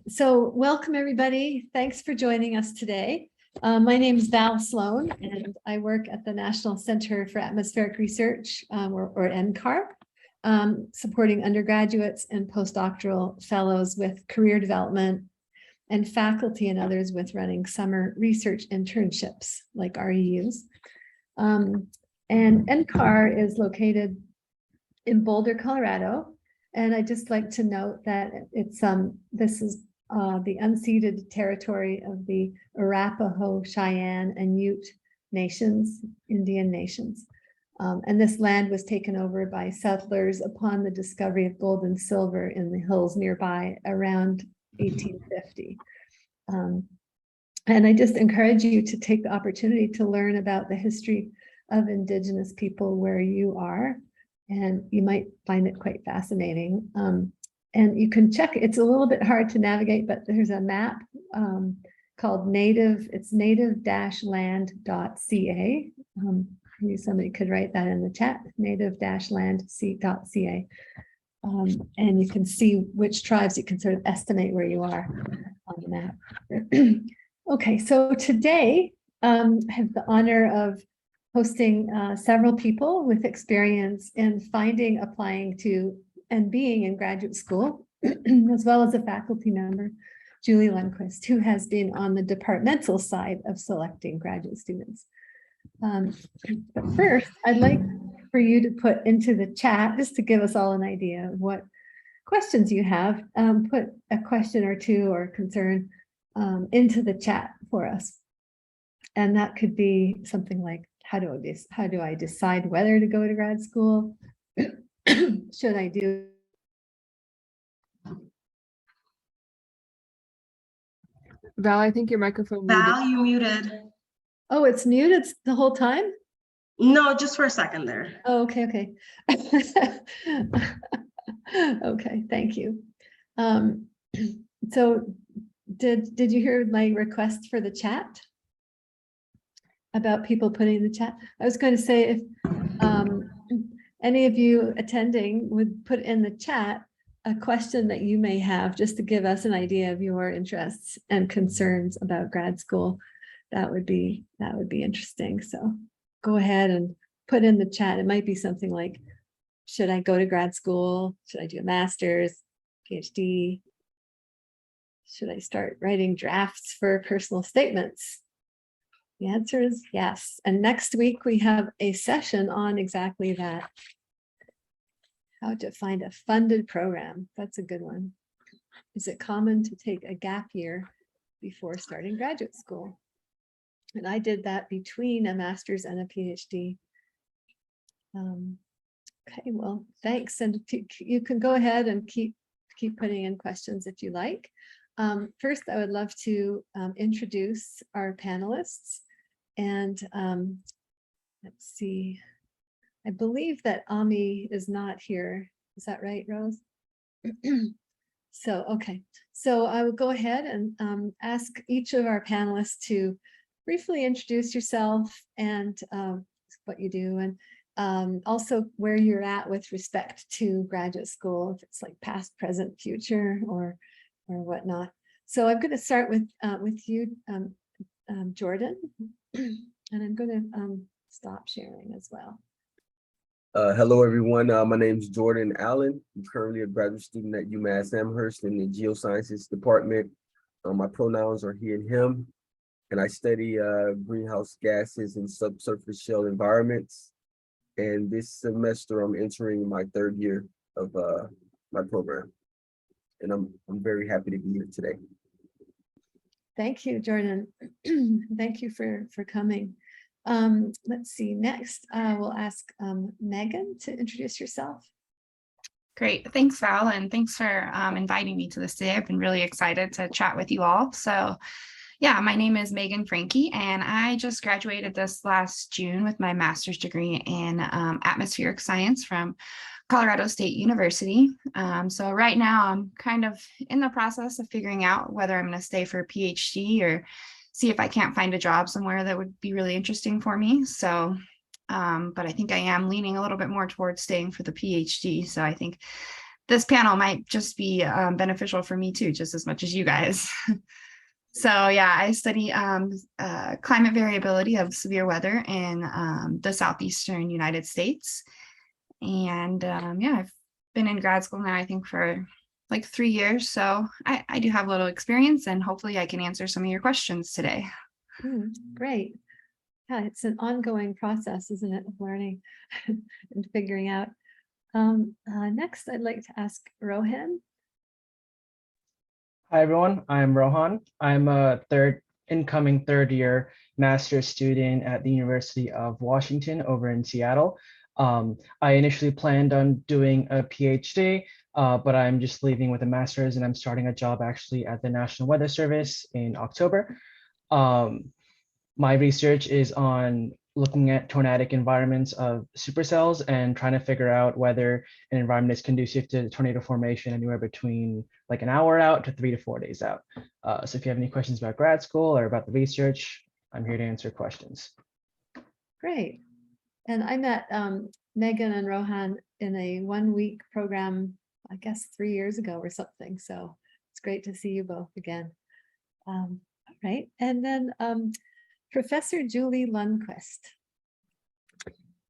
So welcome, everybody. Thanks for joining us today. My name is Val Sloan, and I work at the National Center for Atmospheric Research, or NCAR, supporting undergraduates and postdoctoral fellows with career development and faculty and others with running summer research internships like REUs. And NCAR is located in Boulder, Colorado. And I'd just like to note that it's this is the unceded territory of the Arapaho, Cheyenne, and Ute nations, Indian nations. And this land was taken over by settlers upon the discovery of gold and silver in the hills nearby around 1850. And I just encourage you to take the opportunity to learn about the history of Indigenous people where you are, and you might find it quite fascinating. And you can check, it's a little bit hard to navigate, but there's a map called native-land.ca. Maybe somebody could write that in the chat, native-land.ca. And you can see which tribes, you can sort of estimate where you are on the map. Okay, so today I have the honor of hosting several people with experience in finding, applying to, and being in graduate school, as well as a faculty member, Julie Lundquist, who has been on the departmental side of selecting graduate students. But first, I'd like for you to put into the chat, just to give us all an idea of what questions you have, put a question or two or concern into the chat for us. And that could be something like, how do I decide whether to go to grad school? Should I do? Val, I think your microphone Val, muted. you muted. Oh, it's muted the whole time? No, just for a second there. Oh, okay. Okay, thank you. So did you hear my request for the chat? About people putting in the chat? I was going to say, if any of you attending would put in the chat a question that you may have, just to give us an idea of your interests and concerns about grad school, that would be interesting. So go ahead and put in the chat. It might be something like, should I go to grad school? Should I do a master's, PhD? Should I start writing drafts for personal statements? The answer is yes. And next week we have a session on exactly that. How to find a funded program. That's a good one. Is it common to take a gap year before starting graduate school? And I did that between a master's and a PhD. Okay, well, thanks. And you can go ahead and keep putting in questions if you like. First, I would love to introduce our panelists. And let's see, I believe that Ami is not here. Is that right, Rose? So, okay. So I will go ahead and ask each of our panelists to briefly introduce yourself and what you do, and also where you're at with respect to graduate school, if it's like past, present, future, or whatnot. So I'm going to start with you, Jordan. And I'm going to stop sharing as well. Hello, everyone. My name is Jordan Allen. I'm currently a graduate student at UMass Amherst in the Geosciences department. My pronouns are he and him, and I study greenhouse gases in subsurface shell environments. And this semester, I'm entering my third year of my program, and I'm very happy to be here today. Thank you, Jordan. Thank you for coming. Let's see, next we'll ask Megan to introduce yourself. Great, thanks Val, and thanks for inviting me to this today. I've been really excited to chat with you all. So yeah, my name is Megan Franke, and I just graduated this last June with my master's degree in atmospheric science from Colorado State University. So right now I'm kind of in the process of figuring out whether I'm going to stay for a PhD or see if I can't find a job somewhere that would be really interesting for me. So, but I think I am leaning a little bit more towards staying for the PhD. So I think this panel might just be beneficial for me too, just as much as you guys. So yeah, I study climate variability of severe weather in the southeastern United States. And yeah, I've been in grad school now, I think, for like 3 years. So I do have a little experience, and hopefully I can answer some of your questions today. Great. Yeah, it's an ongoing process, isn't it, of learning and figuring out. Next, I'd like to ask Rohan. Hi, everyone. I'm Rohan. I'm a incoming third year master's student at the University of Washington over in Seattle. I initially planned on doing a PhD, but I'm just leaving with a master's, and I'm starting a job actually at the National Weather Service in October. My research is on looking at tornadic environments of supercells and trying to figure out whether an environment is conducive to tornado formation anywhere between like an hour out to 3 to 4 days out. So if you have any questions about grad school or about the research, I'm here to answer questions. Great. And I met Megan and Rohan in a 1-week program, I guess 3 years ago or something. So it's great to see you both again. All right. And then Professor Julie Lundquist.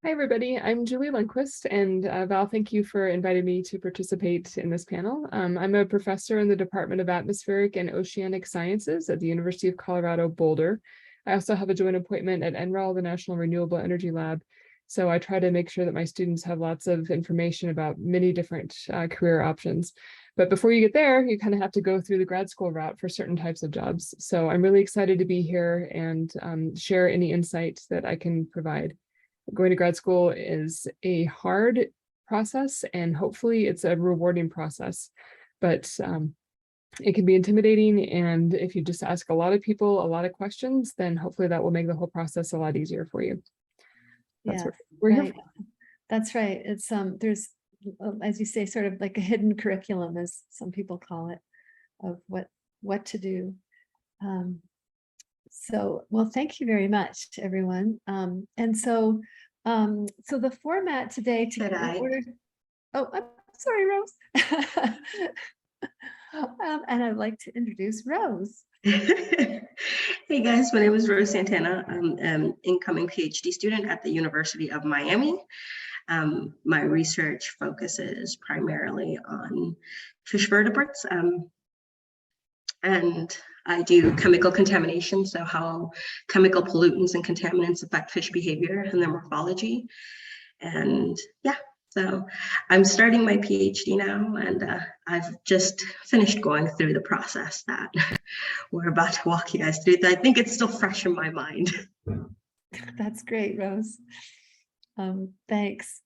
Hi, everybody. I'm Julie Lundquist, and Val, thank you for inviting me to participate in this panel. I'm a professor in the Department of Atmospheric and Oceanic Sciences at the University of Colorado Boulder. I also have a joint appointment at NREL, the National Renewable Energy Lab. So I try to make sure that my students have lots of information about many different career options. But before you get there, you kind of have to go through the grad school route for certain types of jobs. So I'm really excited to be here and share any insight that I can provide. Going to grad school is a hard process, and hopefully it's a rewarding process, but it can be intimidating. And if you just ask a lot of people a lot of questions, then hopefully that will make the whole process a lot easier for you. That's what we're here for. That's right. It's there's, as you say, sort of like a hidden curriculum, as some people call it, of what to do. So, well, thank you very much, everyone. And so, so the format today oh, I'm sorry, Rose. And I'd like to introduce Rose. Hey guys, my name is Rose Santana. I'm an incoming PhD student at the University of Miami. My research focuses primarily on fish vertebrates, and I do chemical contamination, so how chemical pollutants and contaminants affect fish behavior and their morphology. And yeah, so I'm starting my PhD now, and I've just finished going through the process that we're about to walk you guys through. I think it's still fresh in my mind. That's great, Rose. Thanks.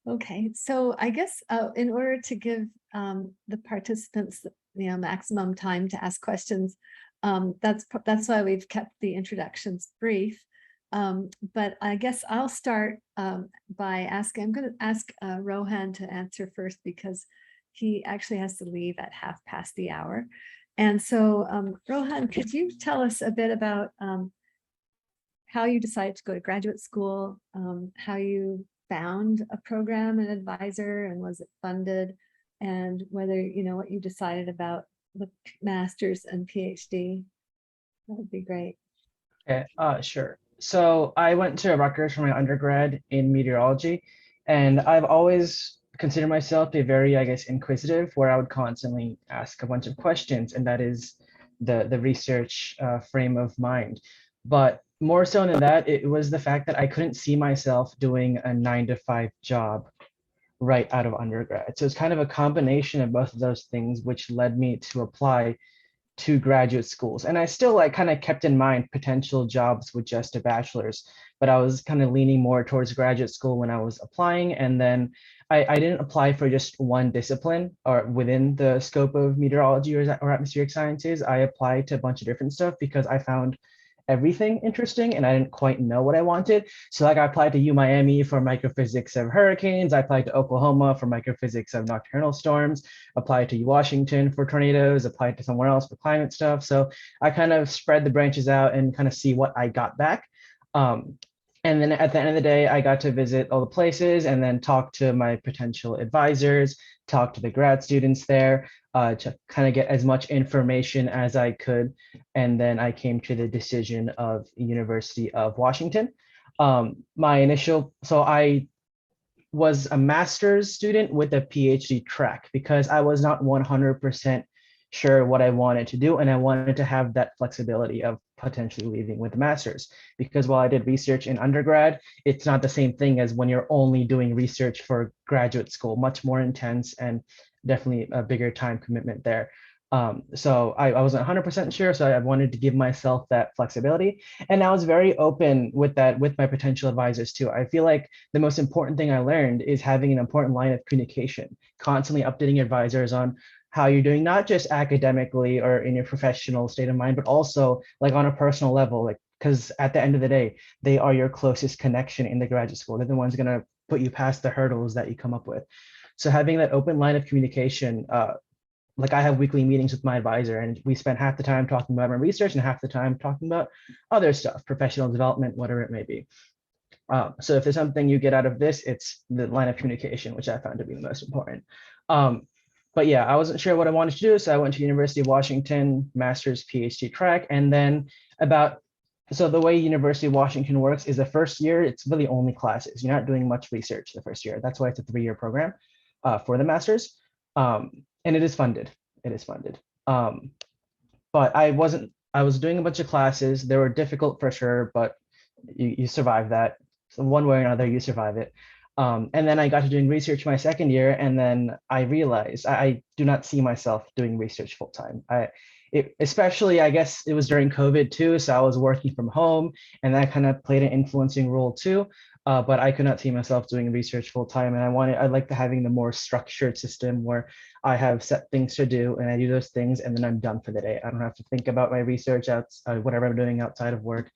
Okay, so I guess in order to give the participants, maximum time to ask questions, that's why we've kept the introductions brief. But I guess I'll start by asking. I'm going to ask Rohan to answer first, because he actually has to leave at 1:30. And so, Rohan, could you tell us a bit about how you decided to go to graduate school, how you found a program and advisor, and was it funded, and whether, what you decided about the master's and PhD? That would be great. Okay, sure. So I went to Rutgers for my undergrad in meteorology, and I've always considered myself to be very, I guess, inquisitive, where I would constantly ask a bunch of questions, and that is the research frame of mind. But more so than that, it was the fact that I couldn't see myself doing a 9-to-5 job right out of undergrad. So it's kind of a combination of both of those things, which led me to apply to graduate schools. And I still kind of kept in mind potential jobs with just a bachelor's, but I was kind of leaning more towards graduate school when I was applying. And then I didn't apply for just one discipline or within the scope of meteorology or atmospheric sciences. I applied to a bunch of different stuff because I found everything interesting and I didn't quite know what I wanted. So I applied to UMiami for microphysics of hurricanes. I applied to Oklahoma for microphysics of nocturnal storms, applied to Washington for tornadoes, applied to somewhere else for climate stuff. So I kind of spread the branches out and kind of see what I got back. And then at the end of the day, I got to visit all the places and then talk to my potential advisors, talk to the grad students there, to kind of get as much information as I could. And then I came to the decision of University of Washington. So I was a master's student with a PhD track because I was not 100% sure what I wanted to do. And I wanted to have that flexibility of potentially leaving with a master's. Because while I did research in undergrad, it's not the same thing as when you're only doing research for graduate school, much more intense and definitely a bigger time commitment there. So I wasn't 100% sure. So I wanted to give myself that flexibility. And I was very open with that with my potential advisors too. I feel like the most important thing I learned is having an important line of communication, constantly updating your advisors on how you're doing, not just academically or in your professional state of mind, but also like on a personal level, like, because at the end of the day, they are your closest connection in the graduate school. They're the ones going to put you past the hurdles that you come up with. So having that open line of communication, like I have weekly meetings with my advisor and we spend half the time talking about my research and half the time talking about other stuff, professional development, whatever it may be. So if there's something you get out of this, it's the line of communication, which I found to be the most important. But yeah, I wasn't sure what I wanted to do. So I went to University of Washington, master's, PhD track. And then so the way University of Washington works is the first year, it's really only classes. You're not doing much research the first year. That's why it's a 3-year program for the master's. And it is funded. It is funded. But I was doing a bunch of classes. They were difficult for sure, but you survive that. So one way or another, you survive it. And then I got to doing research my second year, and then I realized I do not see myself doing research full time. Especially, I guess it was during COVID too, so I was working from home, and that kind of played an influencing role too. But I could not see myself doing research full time, and I like having the more structured system where I have set things to do, and I do those things, and then I'm done for the day. I don't have to think about my research whatever I'm doing outside of work.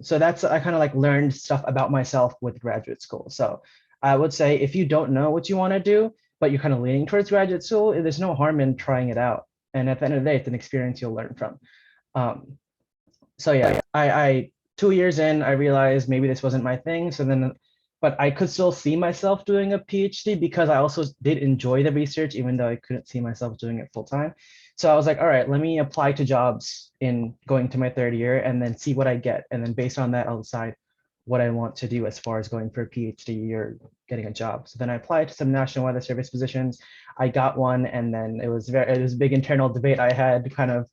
So I kind of like learned stuff about myself with graduate school. So I would say if you don't know what you want to do, but you're kind of leaning towards graduate school, there's no harm in trying it out. And at the end of the day, it's an experience you'll learn from. So yeah, I 2 years in, I realized maybe this wasn't my thing. But I could still see myself doing a PhD because I also did enjoy the research, even though I couldn't see myself doing it full time. So I was like, all right, let me apply to jobs in going to my 3rd year and then see what I get. And then based on that, I'll decide what I want to do as far as going for a PhD or getting a job. So then I applied to some National Weather Service positions. I got one, and then it was a big internal debate I had, kind of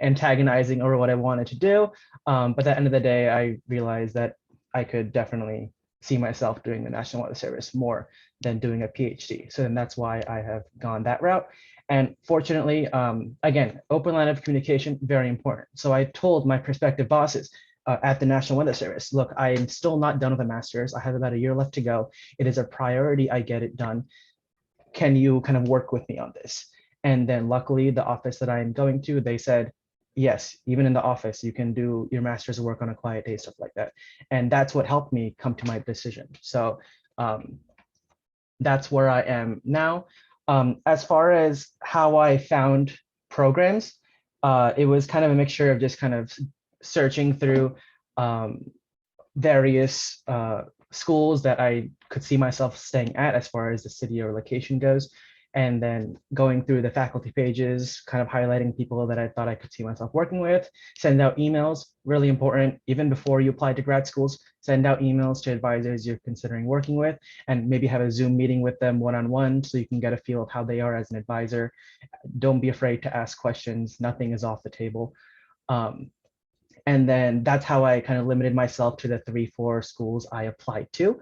antagonizing over what I wanted to do. But at the end of the day, I realized that I could definitely see myself doing the National Weather Service more than doing a PhD. So then that's why I have gone that route. And fortunately, again, open line of communication, very important. So I told my prospective bosses at the National Weather Service, look, I'm still not done with a master's. I have about a year left to go. It is a priority I get it done. Can you kind of work with me on this? And then luckily the office that I'm going to, they said, yes, even in the office, you can do your master's work on a quiet day, stuff like that. And that's what helped me come to my decision. So that's where I am now. As far as how I found programs, it was kind of a mixture of just kind of searching through various schools that I could see myself staying at as far as the city or location goes. And then going through the faculty pages, kind of highlighting people that I thought I could see myself working with, send out emails, really important. Even before you apply to grad schools, send out emails to advisors you're considering working with, and maybe have a Zoom meeting with them one-on-one so you can get a feel of how they are as an advisor. Don't be afraid to ask questions. Nothing is off the table. And then that's how I kind of limited myself to the 3-4 schools I applied to.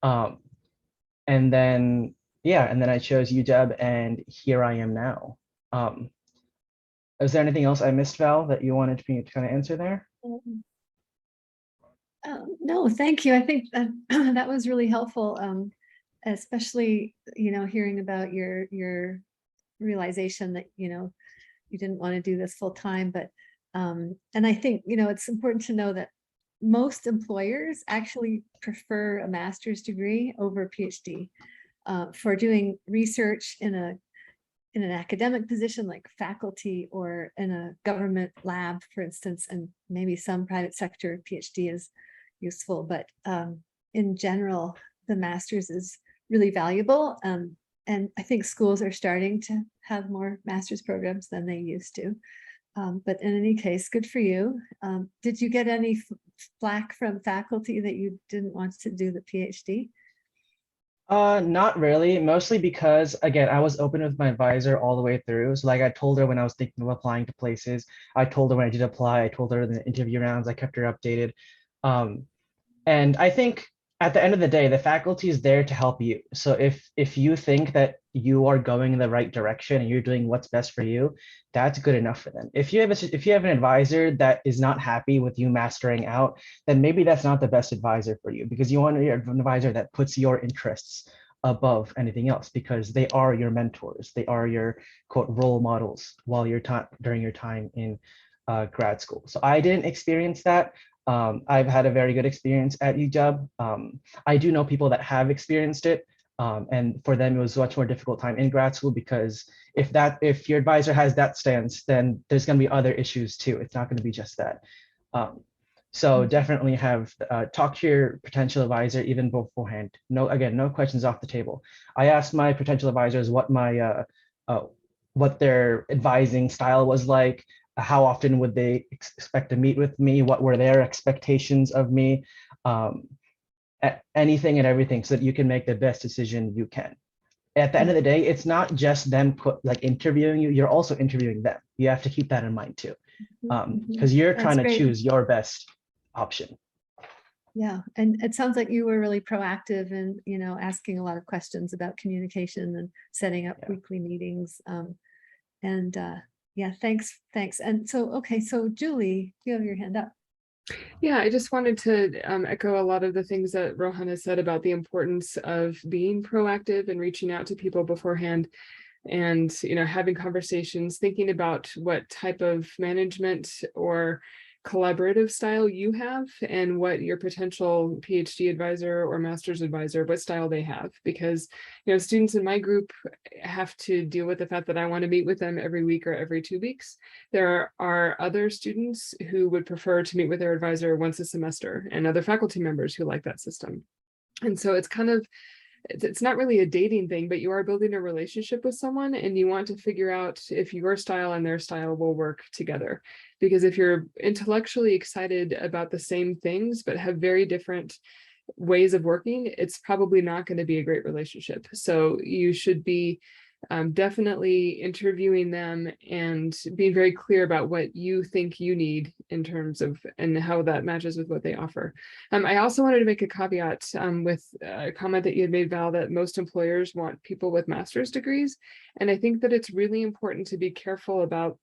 And then I chose UW, and here I am now. Is there anything else I missed, Val, that you wanted me to kind of answer there? No, thank you. I think that that was really helpful, especially, hearing about your realization that, you didn't want to do this full time, but and I think, it's important to know that most employers actually prefer a master's degree over a PhD for doing research in an academic position like faculty or in a government lab, for instance, and maybe some private sector PhD is useful, but in general, the master's is really valuable. And I think schools are starting to have more master's programs than they used to. But in any case, good for you. Did you get any flack from faculty that you didn't want to do the PhD? Not really, mostly because, again, I was open with my advisor all the way through. So like I told her when I was thinking of applying to places, I told her when I did apply, I told her in the interview rounds, I kept her updated. And I think at the end of the day, the faculty is there to help you. So if you think that you are going in the right direction and you're doing what's best for you, that's good enough for them. If you have an advisor that is not happy with you mastering out, then maybe that's not the best advisor for you, because you want an advisor that puts your interests above anything else, because they are your mentors. They are your quote role models while during your time in grad school. So I didn't experience that. I've had a very good experience at UW. I do know people that have experienced it, and for them it was a much more difficult time in grad school, because if your advisor has that stance, then there's going to be other issues too. It's not going to be just that. So definitely have talk to your potential advisor even beforehand. No questions off the table. I asked my potential advisors what what their advising style was like. How often would they expect to meet with me? What were their expectations of me? Anything and everything, so that you can make the best decision you can. At the end of the day, it's not just them interviewing you, you're also interviewing them. You have to keep that in mind too, because you're trying to choose your best option. Yeah, and it sounds like you were really proactive and, asking a lot of questions about communication and setting up weekly meetings. Yeah, thanks. And so, okay, so Julie, you have your hand up. Yeah, I just wanted to echo a lot of the things that Rohan has said about the importance of being proactive and reaching out to people beforehand, and having conversations, thinking about what type of management or collaborative style you have, and what your potential PhD advisor or master's advisor, what style they have. Because students in my group have to deal with the fact that I want to meet with them every week or every 2 weeks. There are other students who would prefer to meet with their advisor once a semester, and other faculty members who like that system. And so it's not really a dating thing, but you are building a relationship with someone, and you want to figure out if your style and their style will work together. Because if you're intellectually excited about the same things, but have very different ways of working, it's probably not going to be a great relationship. So you should be definitely interviewing them and being very clear about what you think you need in terms of, and how that matches with what they offer. I also wanted to make a caveat with a comment that you had made, Val, that most employers want people with master's degrees. And I think that it's really important to be careful about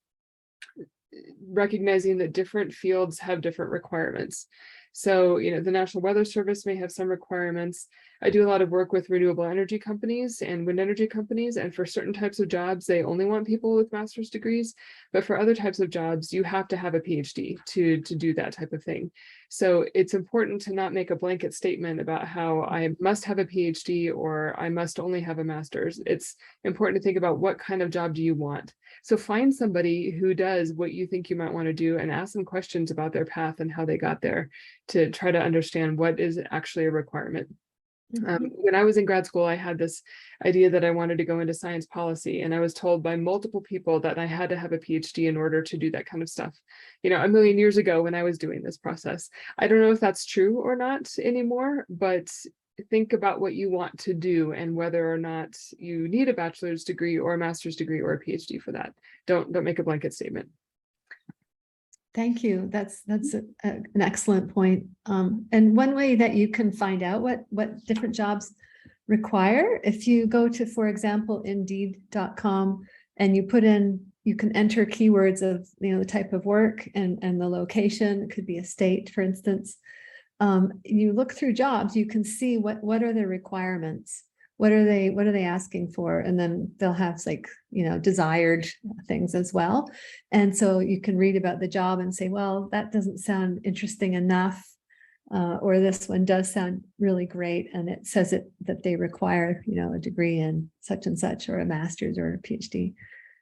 recognizing that different fields have different requirements. So, the National Weather Service may have some requirements. I do a lot of work with renewable energy companies and wind energy companies, and for certain types of jobs, they only want people with master's degrees. But for other types of jobs, you have to have a PhD to do that type of thing. So it's important to not make a blanket statement about how I must have a PhD or I must only have a master's. It's important to think about what kind of job do you want. So find somebody who does what you think you might want to do, and ask them questions about their path and how they got there, to try to understand what is actually a requirement. When I was in grad school, I had this idea that I wanted to go into science policy, and I was told by multiple people that I had to have a PhD in order to do that kind of stuff. A million years ago when I was doing this process. I don't know if that's true or not anymore, but think about what you want to do and whether or not you need a bachelor's degree or a master's degree or a PhD for that. Don't make a blanket statement. Thank you. That's an excellent point. And one way that you can find out what different jobs require, if you go to, for example, Indeed.com, and you can enter keywords of the type of work and the location. It could be a state, for instance. You look through jobs, you can see what are the requirements. What are they asking for? And then they'll have desired things as well. And so you can read about the job and say, well, that doesn't sound interesting enough. Or this one does sound really great. And it says that they require, a degree in such and such, or a master's or a PhD.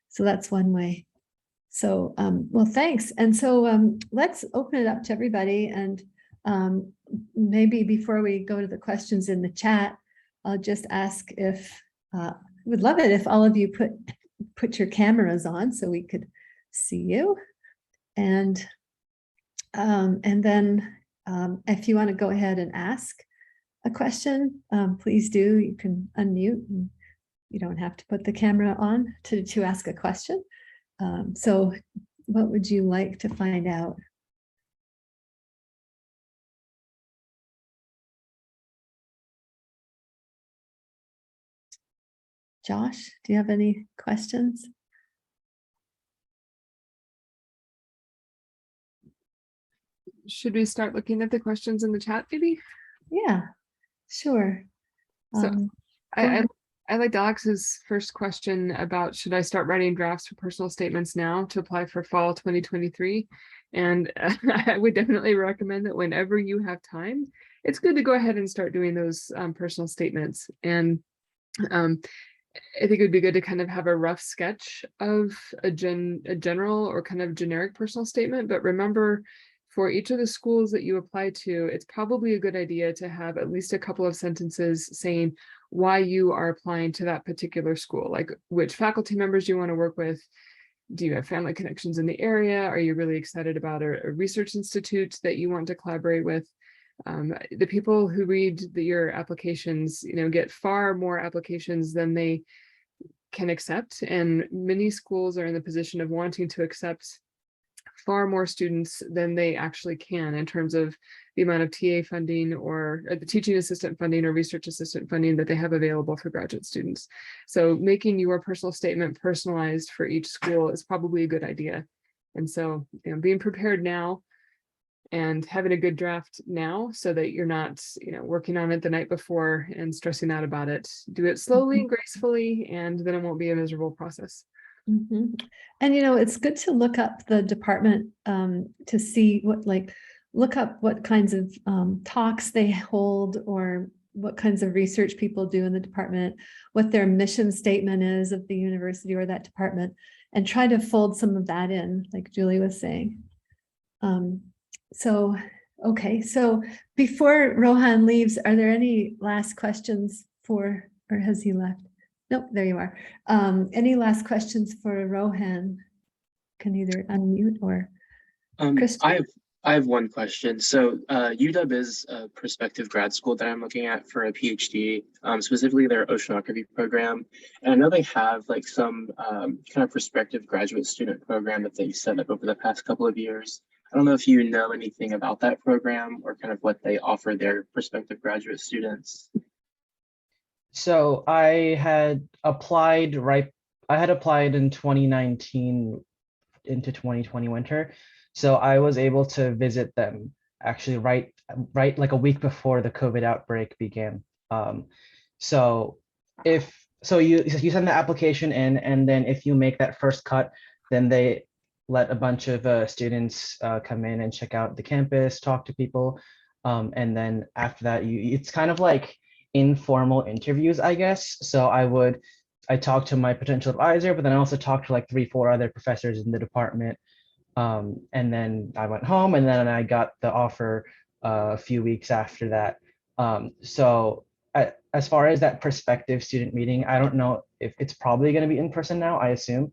So that's one way. So, well, thanks. And so let's open it up to everybody. And maybe before we go to the questions in the chat, I'll just ask if, would love it if all of you put your cameras on so we could see you. And then if you want to go ahead and ask a question, please do. You can unmute. And you don't have to put the camera on to ask a question. So what would you like to find out? Josh, do you have any questions? Should we start looking at the questions in the chat, maybe? Yeah, sure. So Go I ahead. liked Alex's first question about should I start writing drafts for personal statements now to apply for fall 2023? And I would definitely recommend that whenever you have time, it's good to go ahead and start doing those personal statements. And I think it would be good to kind of have a rough sketch of a general or kind of generic personal statement. But remember, for each of the schools that you apply to, it's probably a good idea to have at least a couple of sentences saying why you are applying to that particular school, like which faculty members you want to work with. Do you have family connections in the area? Are you really excited about a research institute that you want to collaborate with? The people who read your applications, get far more applications than they can accept. And many schools are in the position of wanting to accept far more students than they actually can in terms of the amount of TA funding or the teaching assistant funding or research assistant funding that they have available for graduate students. So making your personal statement personalized for each school is probably a good idea. And so being prepared now and having a good draft now so that you're not, working on it the night before and stressing out about it. Do it slowly and gracefully, and then it won't be a miserable process. Mm-hmm. And it's good to look up the department to see look up what kinds of talks they hold or what kinds of research people do in the department, what their mission statement is of the university or that department, and try to fold some of that in, like Julie was saying. Okay, so before Rohan leaves, are there any last questions or has he left? Nope, there you are. Any last questions for Rohan? Can either unmute or Christian? I have one question. So UW is a prospective grad school that I'm looking at for a PhD, specifically their oceanography program. And I know they have like some kind of prospective graduate student program that they set up over the past couple of years. I don't know if you know anything about that program or kind of what they offer their prospective graduate students. So I had applied in 2019 into 2020 winter. So I was able to visit them actually right like a week before the COVID outbreak began. So you send the application in, and then if you make that first cut, then they let a bunch of students come in and check out the campus, talk to people, and then after that, it's kind of like informal interviews, I guess. So I talked to my potential advisor, but then I also talked to like 3-4 other professors in the department. And then I went home, and then I got the offer a few weeks after that. So as far as that prospective student meeting, I don't know if it's probably going to be in person now, I assume.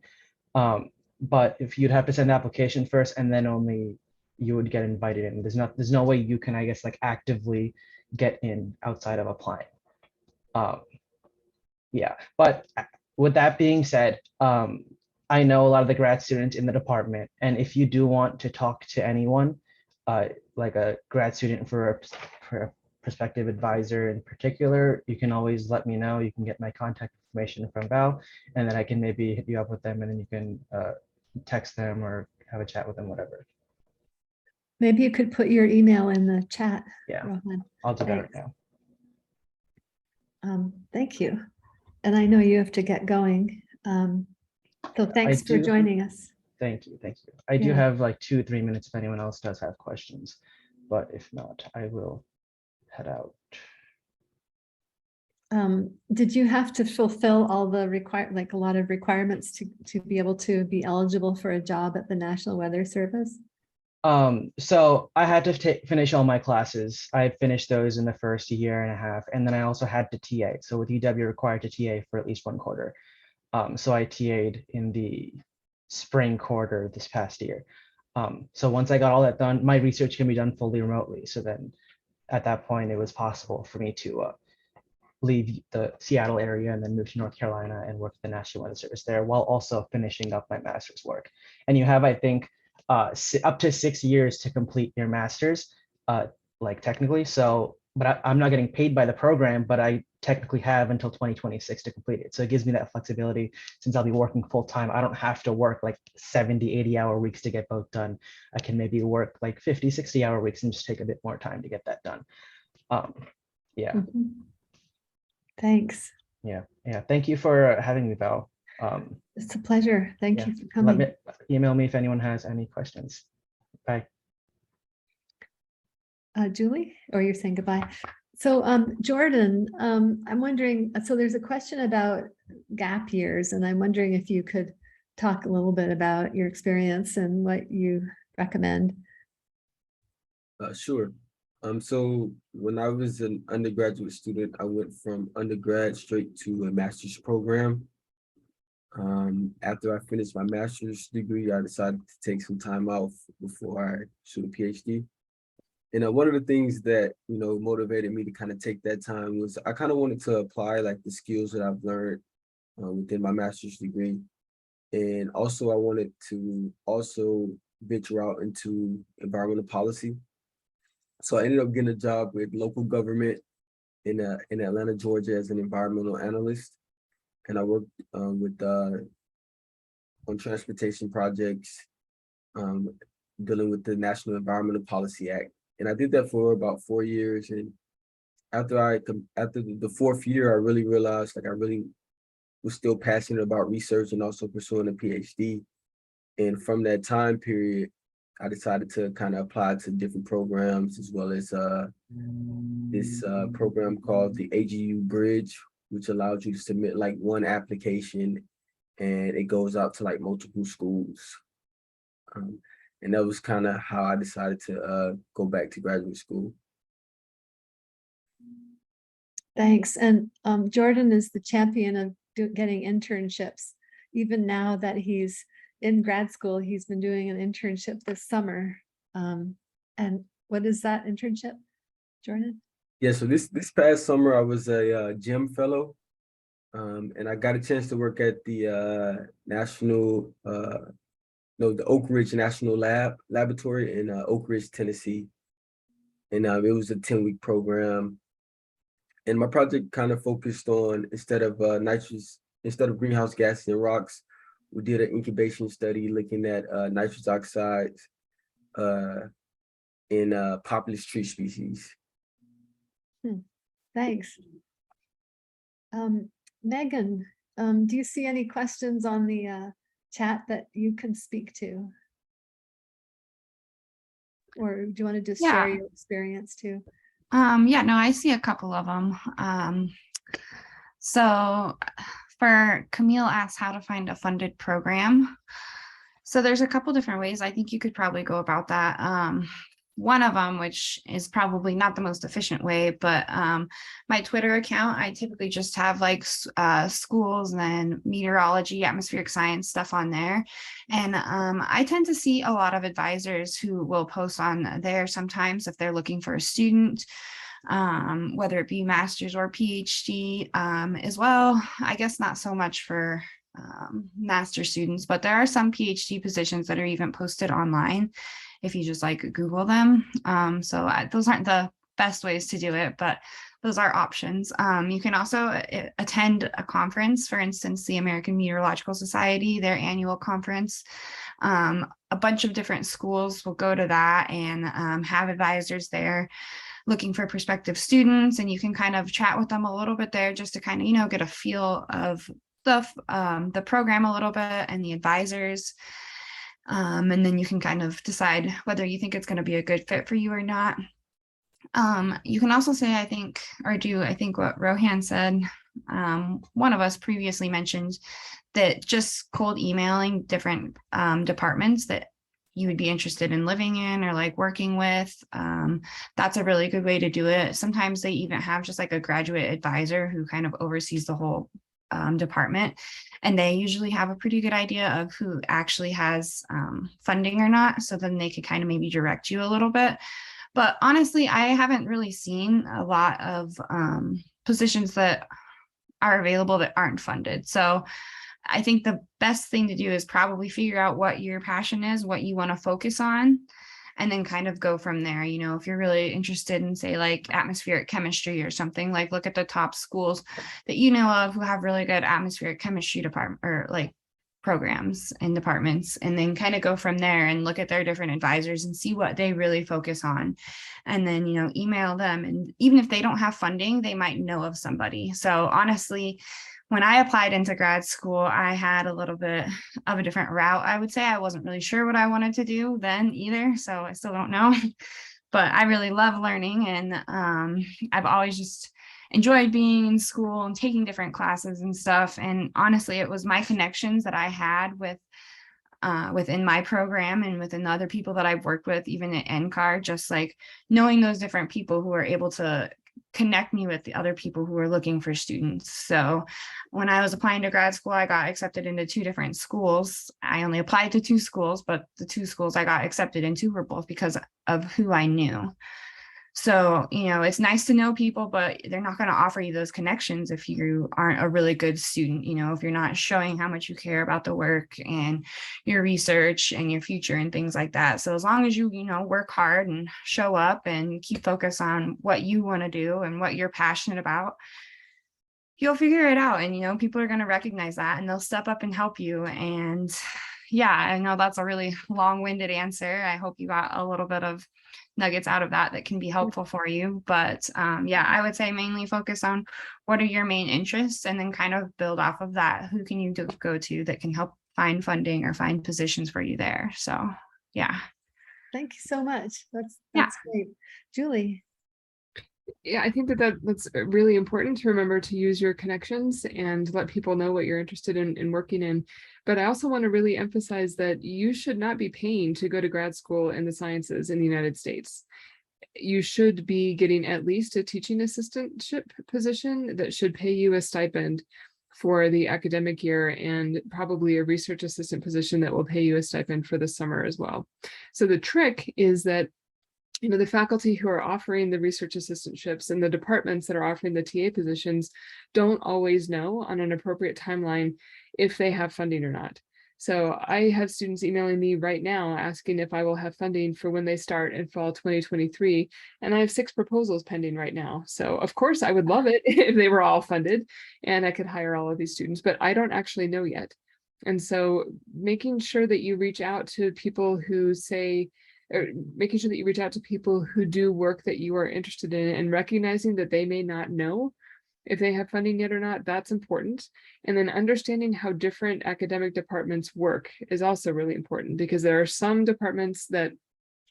But if you'd have to send the application first, and then only you would get invited in. There's no way you can, I guess, like actively get in outside of applying. Yeah, but with that being said, I know a lot of the grad students in the department, and if you do want to talk to anyone, like a grad student for a prospective advisor in particular, you can always let me know. You can get my contact information from Val, and then I can maybe hit you up with them, and then you can text them or have a chat with them, whatever. Maybe you could put your email in the chat. Yeah, Rohan. I'll do that right now. Thank you. And I know you have to get going. So thanks for joining us. Thank you. I do have like 2-3 minutes if anyone else does have questions, but if not, I will head out. Did you have to fulfill all the a lot of requirements to be able to be eligible for a job at the National Weather Service? So I had to finish all my classes. I finished those in the first year and a half, and then I also had to TA. So with UW, you're required to TA for at least one quarter. So I TA'd in the spring quarter this past year. So once I got all that done, my research can be done fully remotely. So then at that point, it was possible for me to leave the Seattle area and then move to North Carolina and work at the National Weather Service there while also finishing up my master's work. And you have, I think, up to 6 years to complete your master's, like technically. So, but I'm not getting paid by the program, but I technically have until 2026 to complete it. So it gives me that flexibility since I'll be working full time. I don't have to work like 70, 80-hour weeks to get both done. I can maybe work like 50, 60-hour weeks and just take a bit more time to get that done. Yeah. Mhm. Thanks. Yeah. Thank you for having me, Val. It's a pleasure. Thank Yeah. you for coming. Email me if anyone has any questions. Bye. Julie, or you're saying goodbye. So Jordan, I'm wondering, so there's a question about gap years, and I'm wondering if you could talk a little bit about your experience and what you recommend. Sure. So when I was an undergraduate student, I went from undergrad straight to a master's program. After I finished my master's degree, I decided to take some time off before I pursued a PhD. And one of the things that, motivated me to kind of take that time was I kind of wanted to apply like the skills that I've learned within my master's degree. And also I wanted to also venture out into environmental policy. So I ended up getting a job with local government in Atlanta, Georgia as an environmental analyst. And I worked on transportation projects, dealing with the National Environmental Policy Act. And I did that for about 4 years. And after the fourth year, I really realized like I really was still passionate about research and also pursuing a PhD. And from that time period, I decided to kind of apply to different programs as well as this program called the AGU Bridge, which allows you to submit like one application and it goes out to like multiple schools. And that was kind of how I decided to go back to graduate school. Thanks. And Jordan is the champion of getting internships. Even now that he's in grad school, he's been doing an internship this summer. And what is that internship, Jordan? Yeah, so this past summer, I was a gym fellow. And I got a chance to work at the the Oak Ridge National Laboratory in Oak Ridge, Tennessee. And it was a 10-week program. And my project kind of focused on, instead of greenhouse gases and rocks, we did an incubation study looking at nitrous oxides in populous tree species. Thanks. Megan, do you see any questions on the chat that you can speak to? Or do you want to just share your experience too? Yeah, no, I see a couple of them. So for Camille asks how to find a funded program. So there's a couple different ways I think you could probably go about that. One of them, which is probably not the most efficient way, but my Twitter account, I typically just have like schools and then meteorology, atmospheric science stuff on there. And I tend to see a lot of advisors who will post on there sometimes if they're looking for a student, whether it be master's or PhD as well. I guess not so much for master students, but there are some PhD positions that are even posted online if you just like Google them. So those aren't the best ways to do it, but those are options. You can also attend a conference, for instance, the American Meteorological Society, their annual conference. A bunch of different schools will go to that and have advisors there looking for prospective students, and you can kind of chat with them a little bit there just to kind of, get a feel of the program a little bit and the advisors. And then you can kind of decide whether you think it's going to be a good fit for you or not. You can also say, I think what Rohan said, one of us previously mentioned that just cold emailing different departments that you would be interested in living in or like working with. That's a really good way to do it. Sometimes they even have just like a graduate advisor who kind of oversees the whole department, and they usually have a pretty good idea of who actually has funding or not, so then they could kind of maybe direct you a little bit. But honestly, I haven't really seen a lot of positions that are available that aren't funded. So I think the best thing to do is probably figure out what your passion is, what you want to focus on, and then kind of go from there. You know, if you're really interested in, say, like atmospheric chemistry or something, like look at the top schools that you know of who have really good atmospheric chemistry department or like programs and departments, and then kind of go from there and look at their different advisors and see what they really focus on. And then, you know, email them. And even if they don't have funding, they might know of somebody. So honestly, when I applied into grad school, I had a little bit of a different route. I would say I wasn't really sure what I wanted to do then either. So I still don't know, but I really love learning. And I've always just enjoyed being in school and taking different classes and stuff. And honestly, it was my connections that I had with within my program and within the other people that I've worked with, even at NCAR, just like knowing those different people who are able to connect me with the other people who are looking for students. So when I was applying to grad school, I got accepted into 2 different schools. I only applied to 2 schools, but the 2 schools I got accepted into were both because of who I knew. So, you know, it's nice to know people, but they're not going to offer you those connections if you aren't a really good student. You know, if you're not showing how much you care about the work and your research and your future and things like that. So as long as you know, work hard and show up and keep focus on what you want to do and what you're passionate about, you'll figure it out. And, you know, people are going to recognize that and they'll step up and help you. And yeah, I know that's a really long-winded answer. I hope you got a little bit of nuggets out of that can be helpful for you. But yeah, I would say mainly focus on what are your main interests and then kind of build off of that. Who can you go to that can help find funding or find positions for you there? So yeah. Thank you so much. That's great. Julie. Yeah, I think that's really important to remember to use your connections and let people know what you're interested in working in. But I also want to really emphasize that you should not be paying to go to grad school in the sciences in the United States. You should be getting at least a teaching assistantship position that should pay you a stipend for the academic year, and probably a research assistant position that will pay you a stipend for the summer as well. So the trick is that, you know, the faculty who are offering the research assistantships and the departments that are offering the TA positions don't always know on an appropriate timeline if they have funding or not. So I have students emailing me right now asking if I will have funding for when they start in fall 2023. And I have 6 proposals pending right now. So of course I would love it if they were all funded and I could hire all of these students, but I don't actually know yet. And so making sure that you reach out to people who say, or making sure that you reach out to people who do work that you are interested in and recognizing that they may not know if they have funding yet or not, that's important. And then understanding how different academic departments work is also really important, because there are some departments that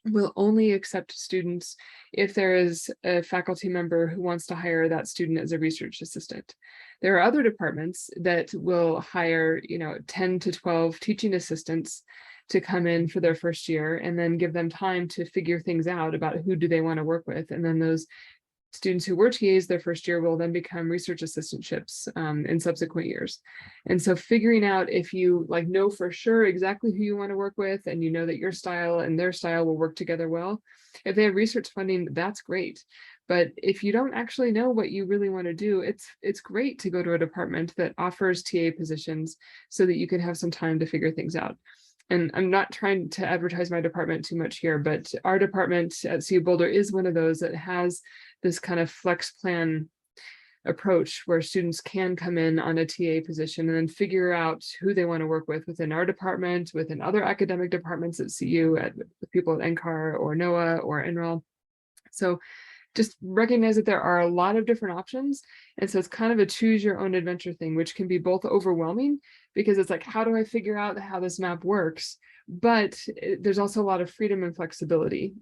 will only accept students if there is a faculty member who wants to hire that student as a research assistant. There are other departments that will hire, you know, 10 to 12 teaching assistants to come in for their first year and then give them time to figure things out about who do they want to work with. And then those students who were TAs their first year will then become research assistantships in subsequent years. And so figuring out if you like know for sure exactly who you want to work with, and you know that your style and their style will work together well, if they have research funding, that's great. But if you don't actually know what you really want to do, it's great to go to a department that offers TA positions so that you can have some time to figure things out. And I'm not trying to advertise my department too much here, but our department at CU Boulder is one of those that has this kind of flex plan approach where students can come in on a TA position and then figure out who they want to work with within our department, within other academic departments at CU, with people at NCAR or NOAA or NREL. So just recognize that there are a lot of different options. And so it's kind of a choose your own adventure thing, which can be both overwhelming because it's like, how do I figure out how this map works? But there's also a lot of freedom and flexibility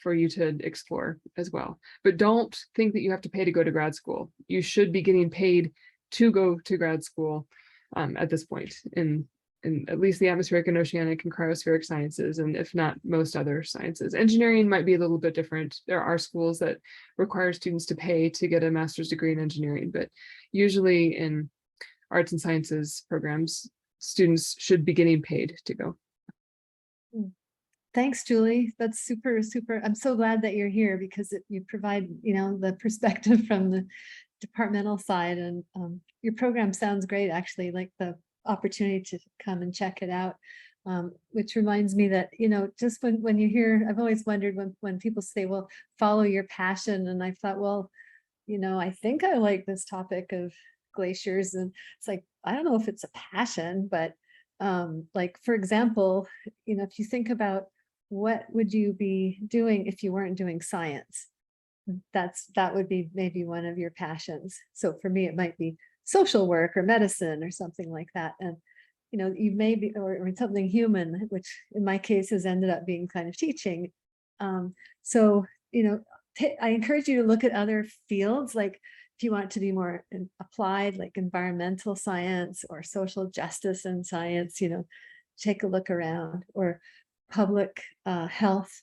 for you to explore as well. But don't think that you have to pay to go to grad school. You should be getting paid to go to grad school at this point in in at least the atmospheric and oceanic and cryospheric sciences, and if not most other sciences. Engineering might be a little bit different. There are schools that require students to pay to get a master's degree in engineering, but usually in arts and sciences programs, students should be getting paid to go. Thanks, Julie. That's super, super. I'm so glad that you're here because you provide, the perspective from the departmental side, and your program sounds great, actually, like the opportunity to come and check it out, which reminds me that, just when you hear, I've always wondered when people say, well, follow your passion. And I thought, well, I think I like this topic of glaciers, and it's like, I don't know if it's a passion, but like, for example, if you think about what would you be doing if you weren't doing science, that would be maybe one of your passions. So for me, it might be social work or medicine or something like that. And, you may be, or something human, which in my case has ended up being kind of teaching. So, I encourage you to look at other fields, like if you want to be more applied, like environmental science or social justice and science, take a look around, or public health,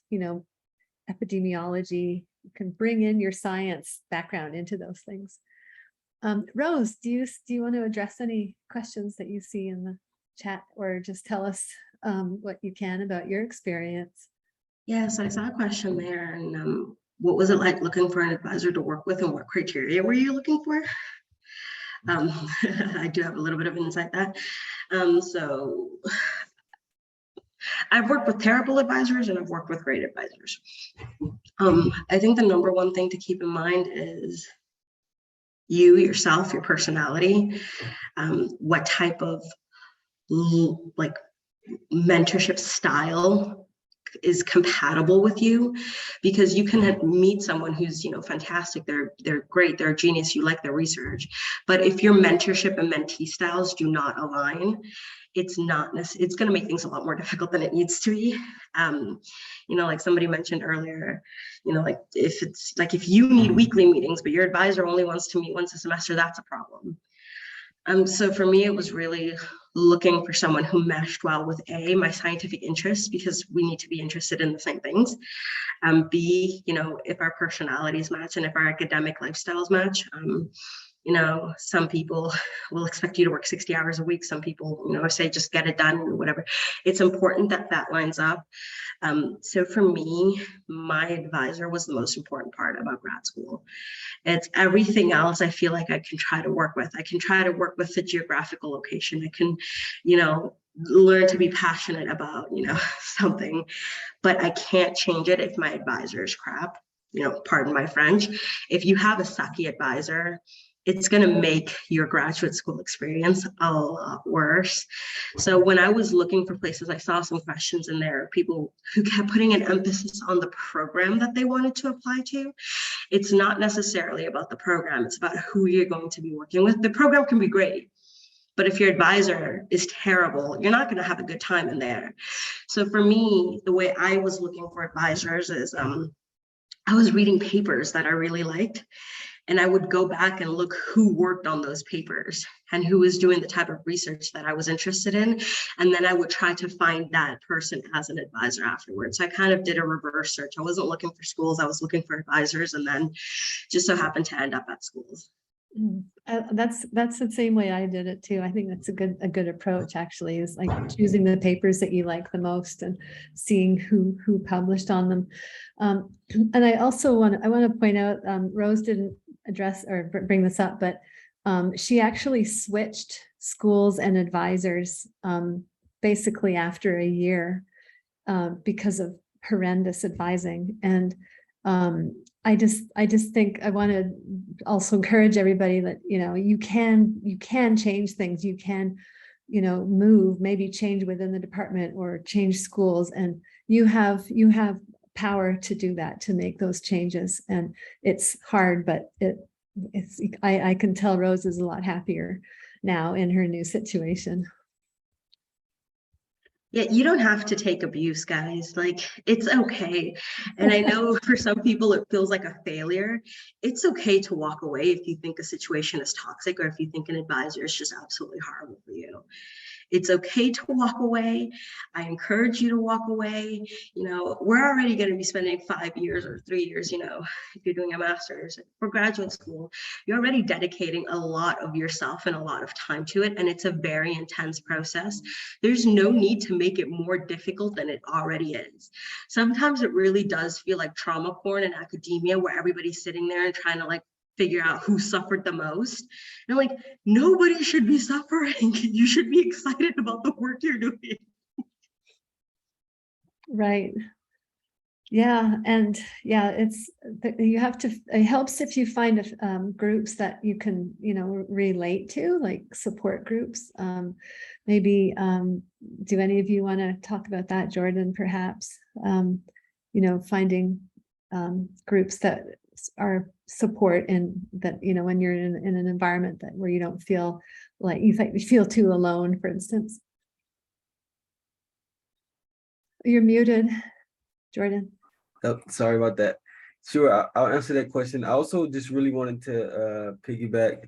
epidemiology. You can bring in your science background into those things. Rose, do you want to address any questions that you see in the chat, or just tell us what you can about your experience? Yes, I saw a question there. And what was it like looking for an advisor to work with, and what criteria were you looking for? I do have a little bit of insight there. So I've worked with terrible advisors and I've worked with great advisors. I think the number one thing to keep in mind is you, yourself, your personality, what type of like mentorship style is compatible with you, because you can meet someone who's fantastic, they're great, they're a genius, you like their research, but if your mentorship and mentee styles do not align, it's going to make things a lot more difficult than it needs to be. Like somebody mentioned earlier, like if you need weekly meetings but your advisor only wants to meet once a semester, that's a problem. So for me, it was really looking for someone who meshed well with my scientific interests, because we need to be interested in the same things. B, if our personalities match and if our academic lifestyles match. Some people will expect you to work 60 hours a week. Some people, say just get it done or whatever. It's important that that lines up. So for me, my advisor was the most important part about grad school. It's everything else I feel like I can try to work with. I can try to work with the geographical location. I can, learn to be passionate about, something, but I can't change it if my advisor is crap, pardon my French. If you have a sucky advisor, it's going to make your graduate school experience a lot worse. So when I was looking for places, I saw some questions in there, people who kept putting an emphasis on the program that they wanted to apply to. It's not necessarily about the program, it's about who you're going to be working with. The program can be great, but if your advisor is terrible, you're not going to have a good time in there. So for me, the way I was looking for advisors is I was reading papers that I really liked, and I would go back and look who worked on those papers and who was doing the type of research that I was interested in. And then I would try to find that person as an advisor afterwards. So I kind of did a reverse search. I wasn't looking for schools, I was looking for advisors, and then just so happened to end up at schools. That's the same way I did it too. I think that's a good approach, actually, is like choosing the papers that you like the most and seeing who published on them. And I also want to point out, Rose didn't address or bring this up, but she actually switched schools and advisors basically after a year because of horrendous advising. And I just think I want to also encourage everybody that, you can change things. You can, move, maybe change within the department or change schools, and you have power to do that, to make those changes. And it's hard, but I can tell Rose is a lot happier now in her new situation. Yeah, you don't have to take abuse, guys. Like, it's okay. And I know for some people it feels like a failure. It's okay to walk away if you think a situation is toxic, or if you think an advisor is just absolutely horrible for you. It's okay to walk away. I encourage you to walk away. You know, we're already going to be spending 5 years or 3 years, you know, if you're doing a master's for graduate school, you're already dedicating a lot of yourself and a lot of time to it. And it's a very intense process. There's no need to make it more difficult than it already is. Sometimes it really does feel like trauma porn in academia, where everybody's sitting there and trying to like figure out who suffered the most. And I'm like, nobody should be suffering. You should be excited about the work you're doing. Right. Yeah. And yeah, you have to, it helps if you find groups that you can, you know, relate to, like support groups. Maybe, do any of you want to talk about that, Jordan, perhaps? You know, finding groups that are support, and that, you know, when you're in an environment that where you don't feel like you feel too alone, for instance. You're muted, Jordan. Oh, sorry about that. Sure, I'll answer that question. I also just really wanted to piggyback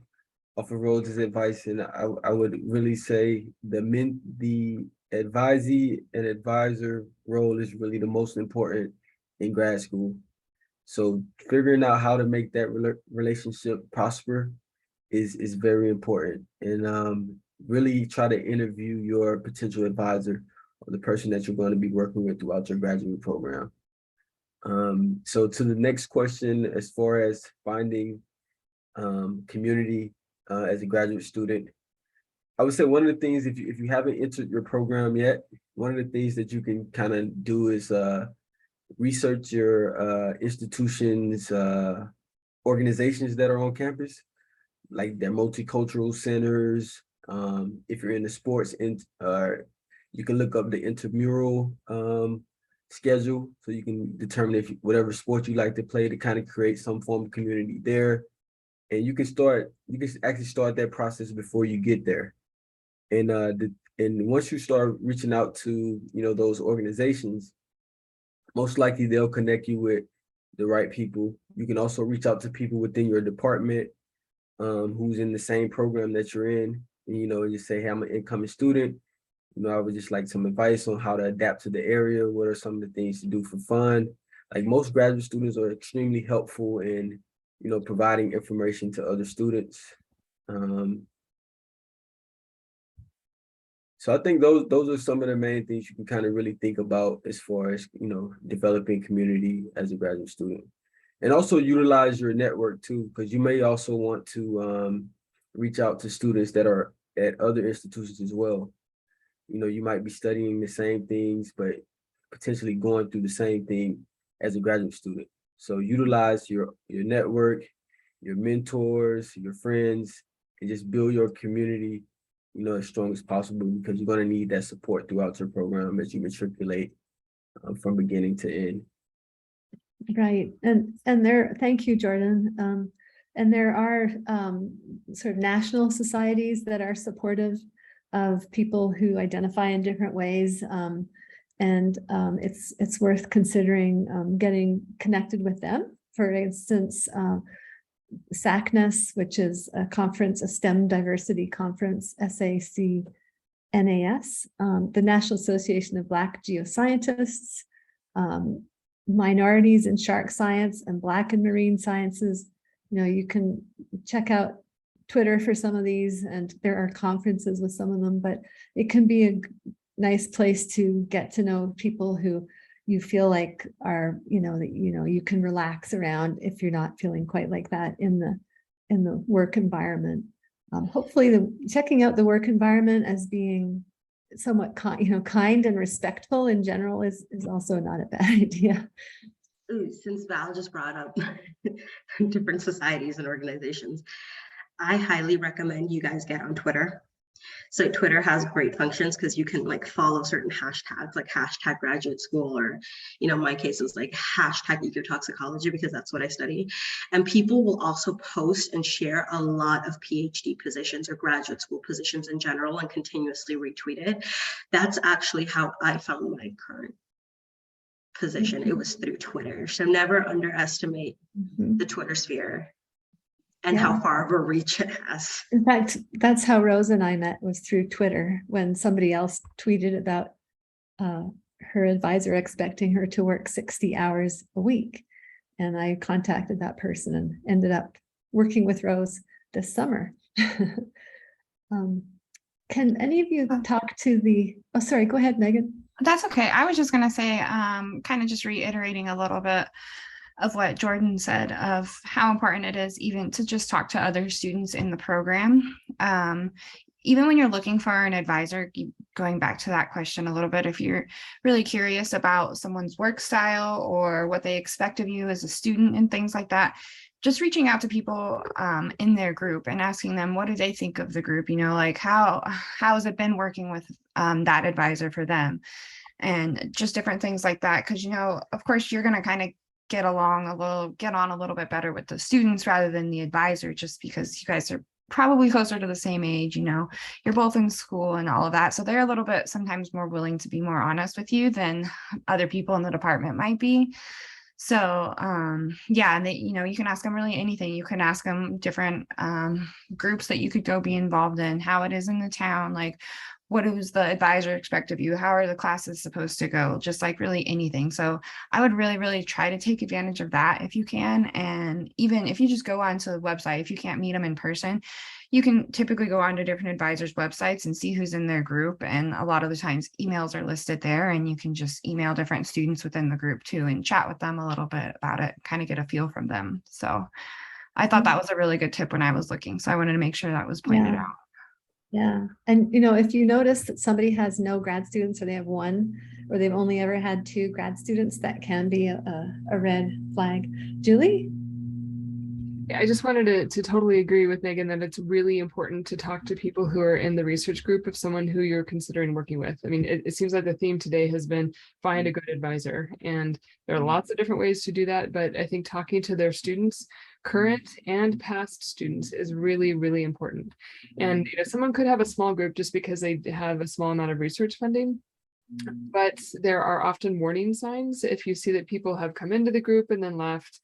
off of Rhodes' advice, and I would really say the advisee and advisor role is really the most important in grad school. So figuring out how to make that relationship prosper is very important, and really try to interview your potential advisor or the person that you're going to be working with throughout your graduate program. So to the next question, as far as finding community as a graduate student, I would say one of the things, if you haven't entered your program yet, one of the things that you can kind of do is research your institutions, organizations that are on campus, like their multicultural centers. If you're in the sports, you can look up the intramural schedule, so you can determine if whatever sport you like to play, to kind of create some form of community there. And you can actually start that process before you get there. And once you start reaching out to, you know, those organizations, most likely they'll connect you with the right people. You can also reach out to people within your department who's in the same program that you're in, and, you know, and just say, hey, I'm an incoming student. You know, I would just like some advice on how to adapt to the area. What are some of the things to do for fun? Like, most graduate students are extremely helpful in, you know, providing information to other students. So I think those are some of the main things you can kind of really think about as far as, you know, developing community as a graduate student. And also utilize your network too, because you may also want to reach out to students that are at other institutions as well. You know, you might be studying the same things, but potentially going through the same thing as a graduate student. So utilize your network, your mentors, your friends, and just build your community, you know, as strong as possible, because you're going to need that support throughout your program as you matriculate from beginning to end. Right. And thank you, Jordan. And there are sort of national societies that are supportive of people who identify in different ways. And it's worth considering getting connected with them. For instance, SACNAS, which is a STEM diversity conference, SACNAS, the National Association of Black Geoscientists, Minorities in Shark Science, and Black and Marine Sciences. You know, you can check out Twitter for some of these, and there are conferences with some of them, but it can be a nice place to get to know people who you feel like are, you know, that, you know, you can relax around if you're not feeling quite like that in the work environment. Hopefully checking out the work environment as being somewhat kind and respectful in general is also not a bad idea. Ooh, since Val just brought up different societies and organizations, I highly recommend you guys get on Twitter. So Twitter has great functions because you can like follow certain hashtags, like hashtag graduate school, or, you know, my case was like hashtag ecotoxicology, because that's what I study. And people will also post and share a lot of PhD positions or graduate school positions in general and continuously retweet it. That's actually how I found my current position. It was through Twitter. So never underestimate the Twitter sphere. and Yeah. how far of a reach it has. In fact, that's how Rose and I met, was through Twitter, when somebody else tweeted about her advisor expecting her to work 60 hours a week. And I contacted that person and ended up working with Rose this summer. Can any of you talk to the, oh, sorry, go ahead, Megan. That's okay. I was just going to say, kind of just reiterating a little bit of what Jordan said of how important it is even to just talk to other students in the program. Even when you're looking for an advisor, going back to that question a little bit, if you're really curious about someone's work style or what they expect of you as a student and things like that, just reaching out to people in their group and asking them, what do they think of the group? You know, like how has it been working with that advisor for them? And just different things like that. Because, you know, of course, you're going to kind of get on a little bit better with the students rather than the advisor, just because you guys are probably closer to the same age, you know, you're both in school and all of that. So they're a little bit sometimes more willing to be more honest with you than other people in the department might be. So yeah, and they, you know, you can ask them really anything. You can ask them different groups that you could go be involved in, how it is in the town, like what does the advisor expect of you? How are the classes supposed to go? Just like really anything. So I would really, really try to take advantage of that if you can. And even if you just go onto the website, if you can't meet them in person, you can typically go onto different advisors' websites and see who's in their group. And a lot of the times emails are listed there, and you can just email different students within the group too and chat with them a little bit about it, kind of get a feel from them. So I thought that was a really good tip when I was looking. So I wanted to make sure that was pointed out. Yeah. And, you know, if you notice that somebody has no grad students, or they have one, or they've only ever had 2 grad students, that can be a red flag. Julie? Yeah, I just wanted to totally agree with Megan that it's really important to talk to people who are in the research group of someone who you're considering working with. I mean, it seems like the theme today has been find a good advisor, and there are lots of different ways to do that, but I think talking to their students, current and past students, is really, really important. And you know, someone could have a small group just because they have a small amount of research funding, but there are often warning signs if you see that people have come into the group and then left.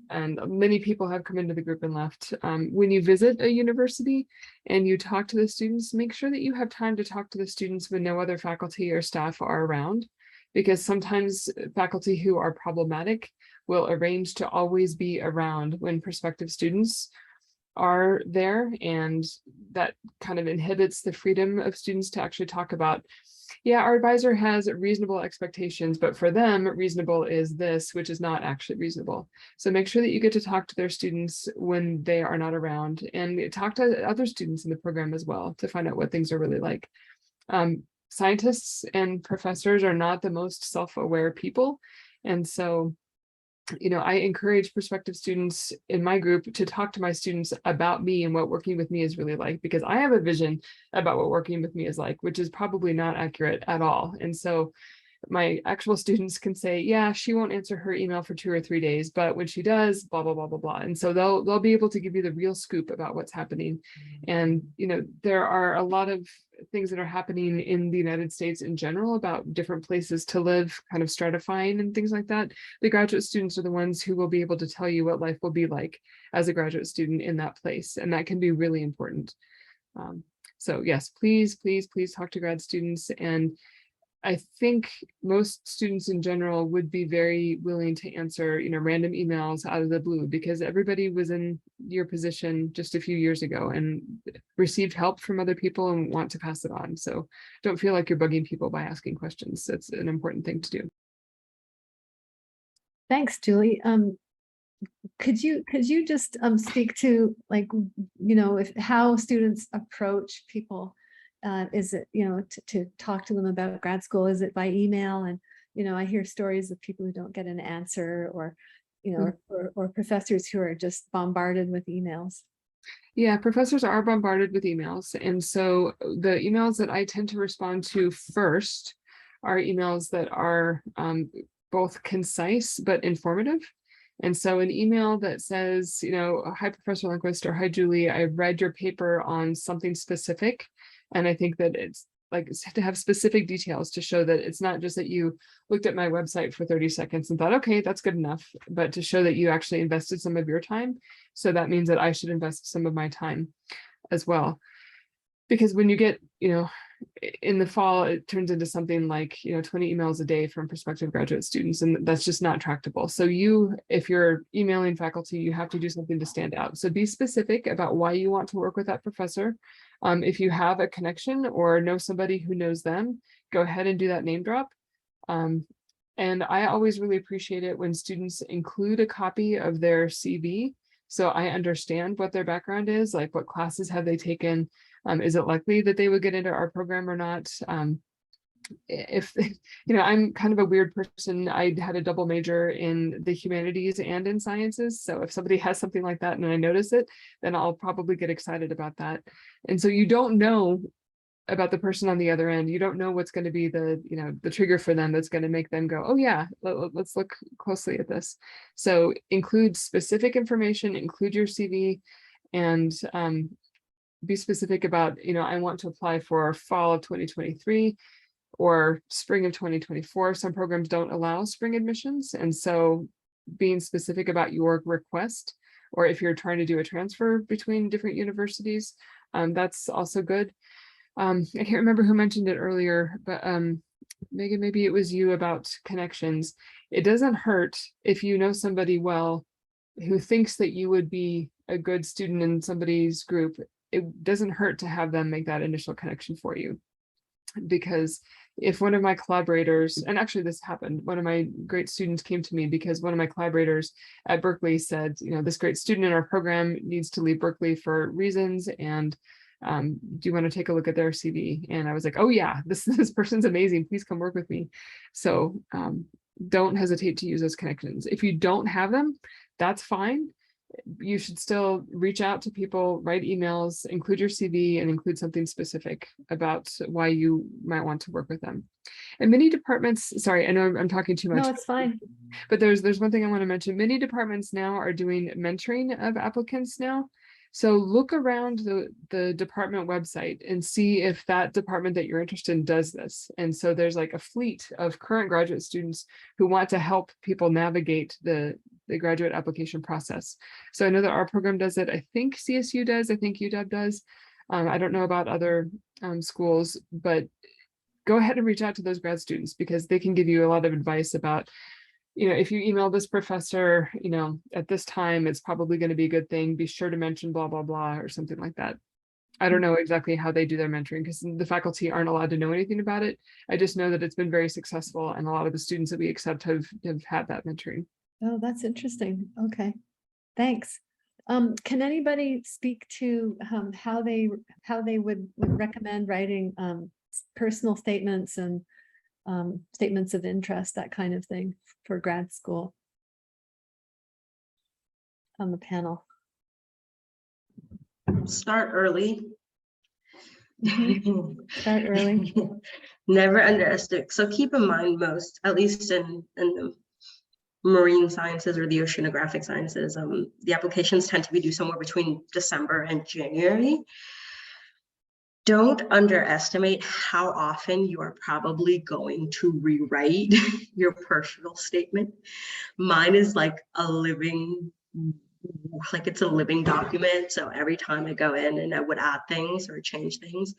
And many people have come into the group and left. When you visit a university and you talk to the students, make sure that you have time to talk to the students when no other faculty or staff are around, because sometimes faculty who are problematic will arrange to always be around when prospective students are there, and that kind of inhibits the freedom of students to actually talk about, yeah, our advisor has reasonable expectations, but for them, reasonable is this, which is not actually reasonable. So make sure that you get to talk to their students when they are not around, and talk to other students in the program as well to find out what things are really like. Scientists and professors are not the most self-aware people. And so, you know, I encourage prospective students in my group to talk to my students about me and what working with me is really like, because I have a vision about what working with me is like, which is probably not accurate at all. And so my actual students can say, yeah, she won't answer her email for 2 or 3 days, but when she does, blah, blah, blah, blah, blah. And so they'll be able to give you the real scoop about what's happening. And, you know, there are a lot of things that are happening in the United States in general about different places to live, kind of stratifying and things like that. The graduate students are the ones who will be able to tell you what life will be like as a graduate student in that place. And that can be really important. So yes, please, please, please talk to grad students. And I think most students in general would be very willing to answer, you know, random emails out of the blue, because everybody was in your position just a few years ago and received help from other people and want to pass it on. So don't feel like you're bugging people by asking questions. That's an important thing to do. Thanks, Julie. Could you just speak to, like, you know, if how students approach people? Is it, you know, to talk to them about grad school? Is it by email? And, you know, I hear stories of people who don't get an answer, or, you know, or professors who are just bombarded with emails. Yeah, professors are bombarded with emails. And so the emails that I tend to respond to first are emails that are both concise but informative. And so an email that says, you know, hi, Professor Lundquist, or hi, Julie, I read your paper on something specific, and I think that it's to have specific details to show that it's not just that you looked at my website for 30 seconds and thought, okay, that's good enough, but to show that you actually invested some of your time. So that means that I should invest some of my time as well. Because when you get, in the fall, it turns into something like, 20 emails a day from prospective graduate students, and that's just not tractable. So if you're emailing faculty, you have to do something to stand out. So be specific about why you want to work with that professor. If you have a connection or know somebody who knows them, go ahead and do that name drop. And I always really appreciate it when students include a copy of their CV. So I understand what their background is, like what classes have they taken? Is it likely that they would get into our program or not? If, I'm kind of a weird person. I had a double major in the humanities and in sciences. So if somebody has something like that and I notice it, then I'll probably get excited about that. And so you don't know about the person on the other end. You don't know what's going to be the trigger for them that's going to make them go, oh yeah, let's look closely at this. So include specific information, include your CV, and be specific about, I want to apply for fall of 2023 or spring of 2024. Some programs don't allow spring admissions. And so being specific about your request, or if you're trying to do a transfer between different universities, that's also good. I can't remember who mentioned it earlier, but Megan, maybe it was you about connections. It doesn't hurt if you know somebody well who thinks that you would be a good student in somebody's group. It doesn't hurt to have them make that initial connection for you. Because if one of my collaborators, and actually this happened, one of my great students came to me because one of my collaborators at Berkeley said, this great student in our program needs to leave Berkeley for reasons, and do you want to take a look at their CV? And I was like, oh yeah, this person's amazing, please come work with me. So don't hesitate to use those connections. If you don't have them, that's fine. You should still reach out to people, write emails, include your CV, and include something specific about why you might want to work with them. And many departments, sorry, I know I'm talking too much. No, it's fine. But there's one thing I want to mention. Many departments now are doing mentoring of applicants now. So look around the department website and see if that department that you're interested in does this. And so there's like a fleet of current graduate students who want to help people navigate the graduate application process. So I know that our program does it. I think CSU does. I think UW does. I don't know about other schools, but go ahead and reach out to those grad students because they can give you a lot of advice about, if you email this professor, at this time, it's probably going to be a good thing. Be sure to mention blah, blah, blah, or something like that. I don't know exactly how they do their mentoring because the faculty aren't allowed to know anything about it. I just know that it's been very successful and a lot of the students that we accept have had that mentoring. Oh, that's interesting. Okay, thanks. Can anybody speak to how they would recommend writing personal statements and statements of interest, that kind of thing for grad school on the panel? Start early. Start early. Never underestimate. So keep in mind most, at least in the marine sciences or the oceanographic sciences, the applications tend to be due somewhere between December and January. Don't underestimate how often you are probably going to rewrite your personal statement. Mine is like it's a living document. So every time I go in and I would add things or change things,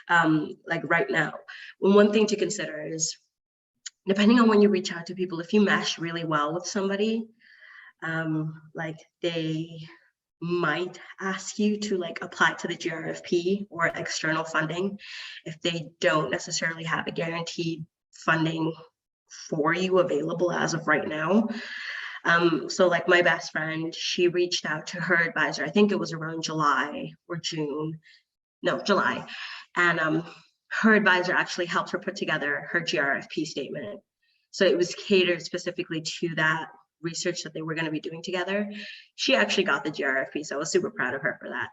like right now, one thing to consider is, depending on when you reach out to people, if you mesh really well with somebody, like they might ask you to apply to the GRFP or external funding if they don't necessarily have a guaranteed funding for you available as of right now. So like my best friend, she reached out to her advisor, I think it was around July or June, no, July. And her advisor actually helped her put together her GRFP statement. So it was catered specifically to that research that they were going to be doing together. She actually got the GRFP, so I was super proud of her for that.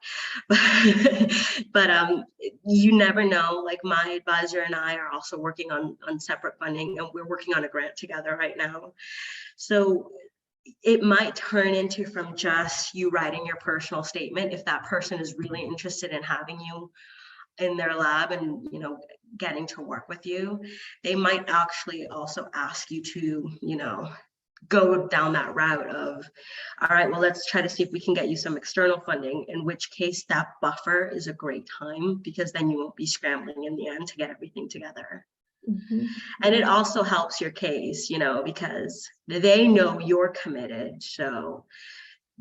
But you never know. Like my advisor and I are also working on separate funding, and we're working on a grant together right now. So it might turn into from just you writing your personal statement if that person is really interested in having you in their lab and, you know, getting to work with you, they might actually also ask you to, you know, go down that route of, all right, well, let's try to see if we can get you some external funding, in which case that buffer is a great time, because then you won't be scrambling in the end to get everything together. And it also helps your case, you know, because they know you're committed. So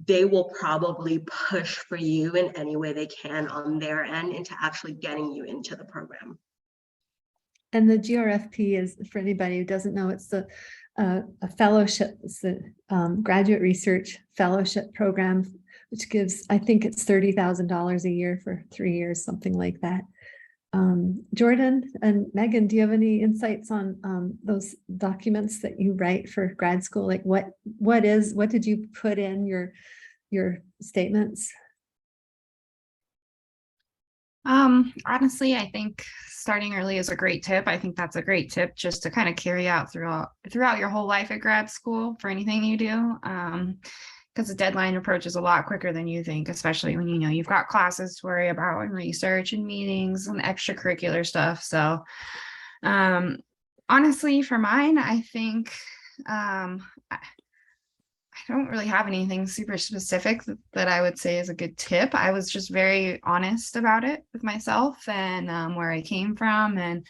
they will probably push for you in any way they can on their end into actually getting you into the program. And the GRFP is, for anybody who doesn't know, it's a fellowship, it's the graduate research fellowship program, which gives, I think it's $30,000 a year for 3 years, something like that. Jordan and Megan, do you have any insights on those documents that you write for grad school? Like what did you put in your statements? Honestly, I think starting early is a great tip. I think that's a great tip just to kind of carry out throughout your whole life at grad school for anything you do. Because the deadline approaches a lot quicker than you think, especially when you know you've got classes to worry about and research and meetings and extracurricular stuff. So honestly, for mine, I think I don't really have anything super specific that I would say is a good tip. I was just very honest about it with myself and where I came from and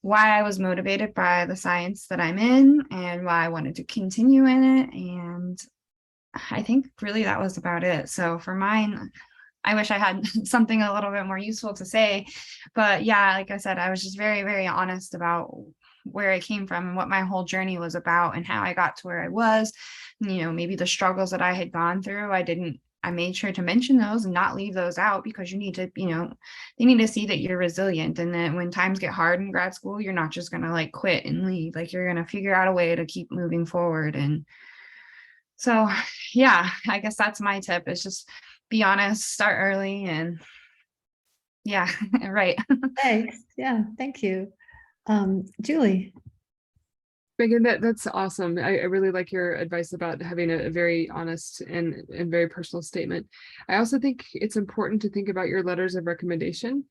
why I was motivated by the science that I'm in and why I wanted to continue in it. And I think really that was about it. So for mine, I wish I had something a little bit more useful to say, but yeah, like I said, I was just very, very honest about where I came from and what my whole journey was about and how I got to where I was, you know, maybe the struggles that I had gone through. I made sure to mention those and not leave those out, because you need to, you know, they need to see that you're resilient, and that when times get hard in grad school, you're not just going to like quit and leave. Like you're going to figure out a way to keep moving forward. And so, yeah, I guess that's my tip, is just be honest, start early, and yeah, right. Thanks. Yeah, thank you. Julie. Megan, that's awesome. I really like your advice about having a very honest and very personal statement. I also think it's important to think about your letters of recommendation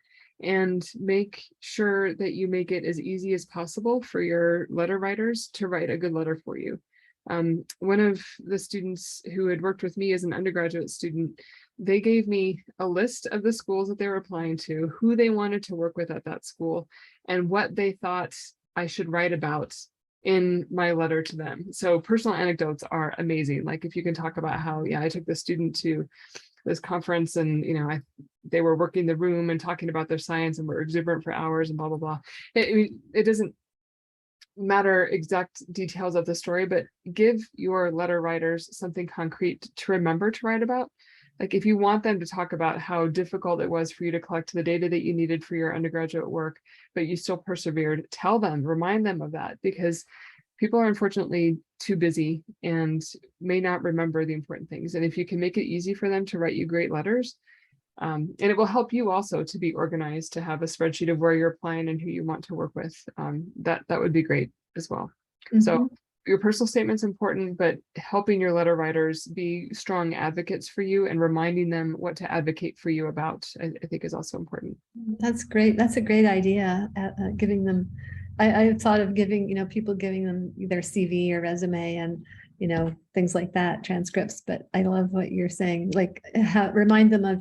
and make sure that you make it as easy as possible for your letter writers to write a good letter for you. One of the students who had worked with me as an undergraduate student, they gave me a list of the schools that they were applying to, who they wanted to work with at that school, and what they thought I should write about in my letter to them. So personal anecdotes are amazing. Like if you can talk about how, yeah, I took the student to this conference and, you know, they were working the room and talking about their science and were exuberant for hours and blah, blah, blah. It doesn't matter exact details of the story, but give your letter writers something concrete to remember to write about. Like if you want them to talk about how difficult it was for you to collect the data that you needed for your undergraduate work, but you still persevered, tell them, remind them of that, because people are unfortunately too busy and may not remember the important things. And if you can make it easy for them to write you great letters, and it will help you also to be organized, to have a spreadsheet of where you're applying and who you want to work with. That would be great as well. So your personal statement's important, but helping your letter writers be strong advocates for you and reminding them what to advocate for you about, I think is also important. That's great. That's a great idea. Giving them, I thought of giving, you know, people giving them their CV or resume and, you know, things like that, transcripts. But I love what you're saying, like remind them of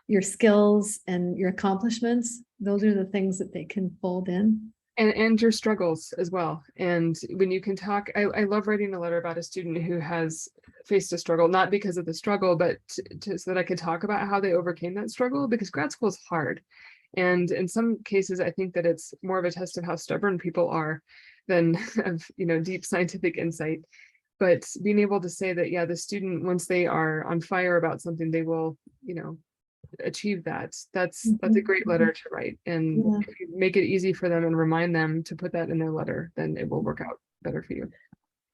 your skills and your accomplishments. Those are the things that they can fold in. And your struggles as well. And when you can talk, I love writing a letter about a student who has faced a struggle, not because of the struggle, but so that I could talk about how they overcame that struggle, because grad school is hard. And in some cases, I think that it's more of a test of how stubborn people are than of, you know, deep scientific insight. But being able to say that, yeah, the student, once they are on fire about something, they will, you know, achieve that. That's a great letter to write. And if you make it easy for them and remind them to put that in their letter, then it will work out better for you.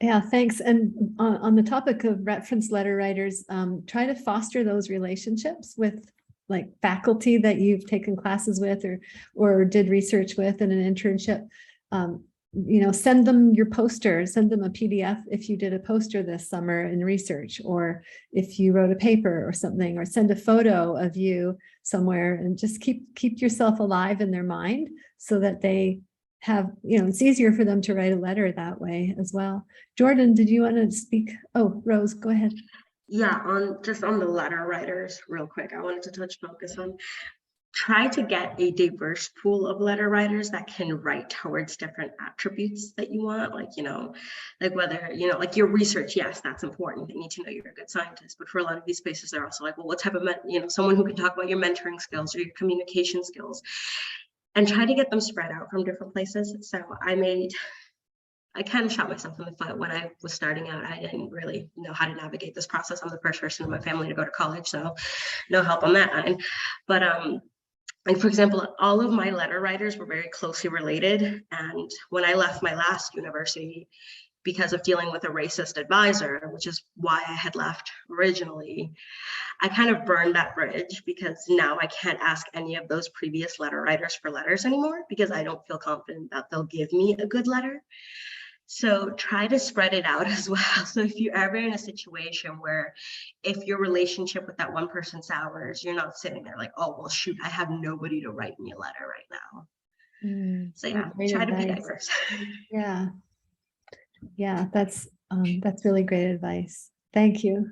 Yeah, thanks. And on the topic of reference letter writers, try to foster those relationships with like faculty that you've taken classes with or did research with in an internship. send them your poster, send them a PDF if you did a poster this summer in research, or if you wrote a paper or something, or send a photo of you somewhere, and just keep yourself alive in their mind so that they have, it's easier for them to write a letter that way as well. Jordan, did you want to speak? Oh, Rose, go ahead. Yeah, on the letter writers real quick, I wanted to focus on try to get a diverse pool of letter writers that can write towards different attributes that you want, like whether like your research, yes, that's important, they need to know you're a good scientist, but for a lot of these spaces they're also like, well, what type of someone who can talk about your mentoring skills or your communication skills, and try to get them spread out from different places. So I kind of shot myself in the foot when I was starting out. I didn't really know how to navigate this process. I'm the first person in my family to go to college, so no help on that end. But like, for example, all of my letter writers were very closely related. And when I left my last university, because of dealing with a racist advisor, which is why I had left originally, I kind of burned that bridge, because now I can't ask any of those previous letter writers for letters anymore, because I don't feel confident that they'll give me a good letter. So try to spread it out as well. So if you're ever in a situation where if your relationship with that one person sours, you're not sitting there like, oh, well, shoot, I have nobody to write me a letter right now. So yeah, try to be diverse. Yeah, that's really great advice. Thank you.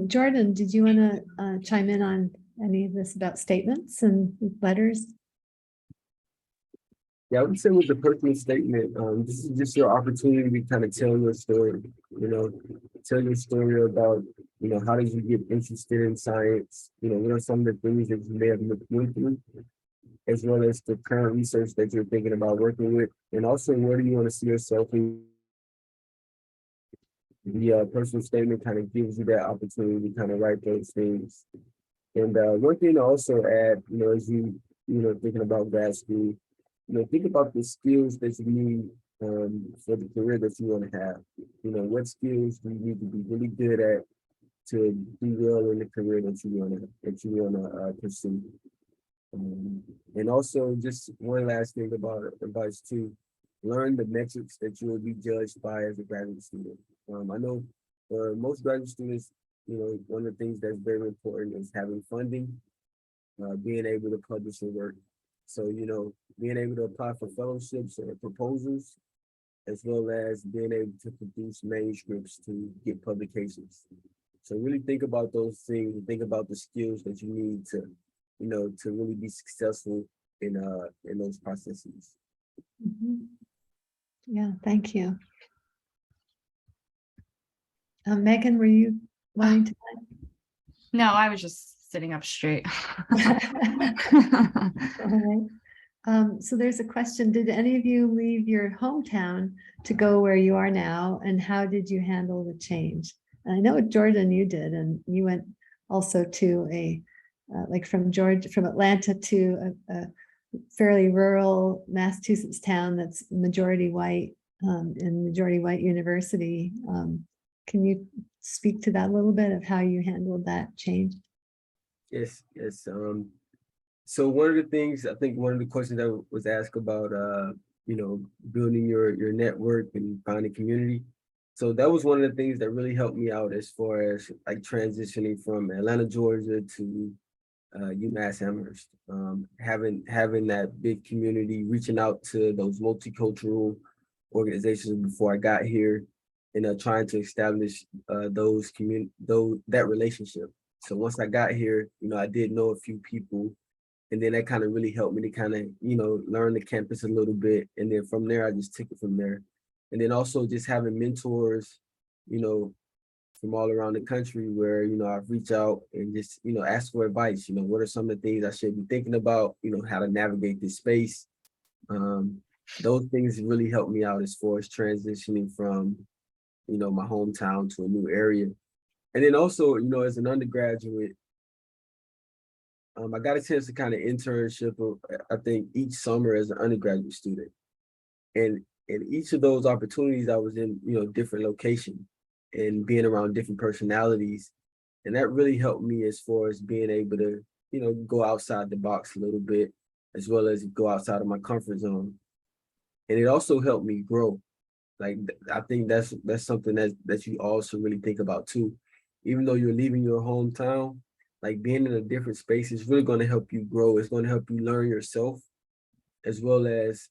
Jordan, did you want to chime in on any of this about statements and letters? Yeah, I would say with the personal statement, this is just your opportunity to kind of tell your story, tell your story about, how did you get interested in science? What are some of the things that you may have went through, as well as the current research that you're thinking about working with, and also where do you want to see yourself in. The personal statement kind of gives you that opportunity to kind of write those things. And one thing to also add, as you, thinking about grad school, think about the skills that you need for the career that you want to have. What skills do you need to be really good at to do well in the career that you want to pursue. And also, just one last thing about advice too: learn the metrics that you will be judged by as a graduate student. I know for most graduate students, one of the things that's very important is having funding, being able to publish your work. So, being able to apply for fellowships or proposals, as well as being able to produce manuscripts to get publications. So really think about those things and think about the skills that you need to, to really be successful in those processes. Mm-hmm. Yeah, thank you. Megan, were you wanting to? No, I was just sitting up straight. All right. So there's a question. Did any of you leave your hometown to go where you are now? And how did you handle the change? And I know, Jordan, you did, and you went also to from Atlanta to a fairly rural Massachusetts town that's majority white, and majority white university. Can you speak to that a little bit of how you handled that change? Yes. So one of the things, I think one of the questions that was asked about, building your network and finding community. So that was one of the things that really helped me out as far as like transitioning from Atlanta, Georgia to UMass Amherst. Having that big community, reaching out to those multicultural organizations before I got here, and trying to establish that relationship. So once I got here, I did know a few people, and then that kind of really helped me to kind of, learn the campus a little bit. And then from there, I just took it from there. And then also just having mentors, from all around the country where, I've reached out and just, ask for advice. What are some of the things I should be thinking about, how to navigate this space. Those things really helped me out as far as transitioning from, my hometown to a new area. And then also, as an undergraduate, I got a chance to kind of internship, I think, each summer as an undergraduate student. And in each of those opportunities, I was in, different locations and being around different personalities. And that really helped me as far as being able to, go outside the box a little bit, as well as go outside of my comfort zone. and it also helped me grow. Like, I think that's something that you also really think about too. Even though you're leaving your hometown, like being in a different space is really going to help you grow. It's going to help you learn yourself, as well as,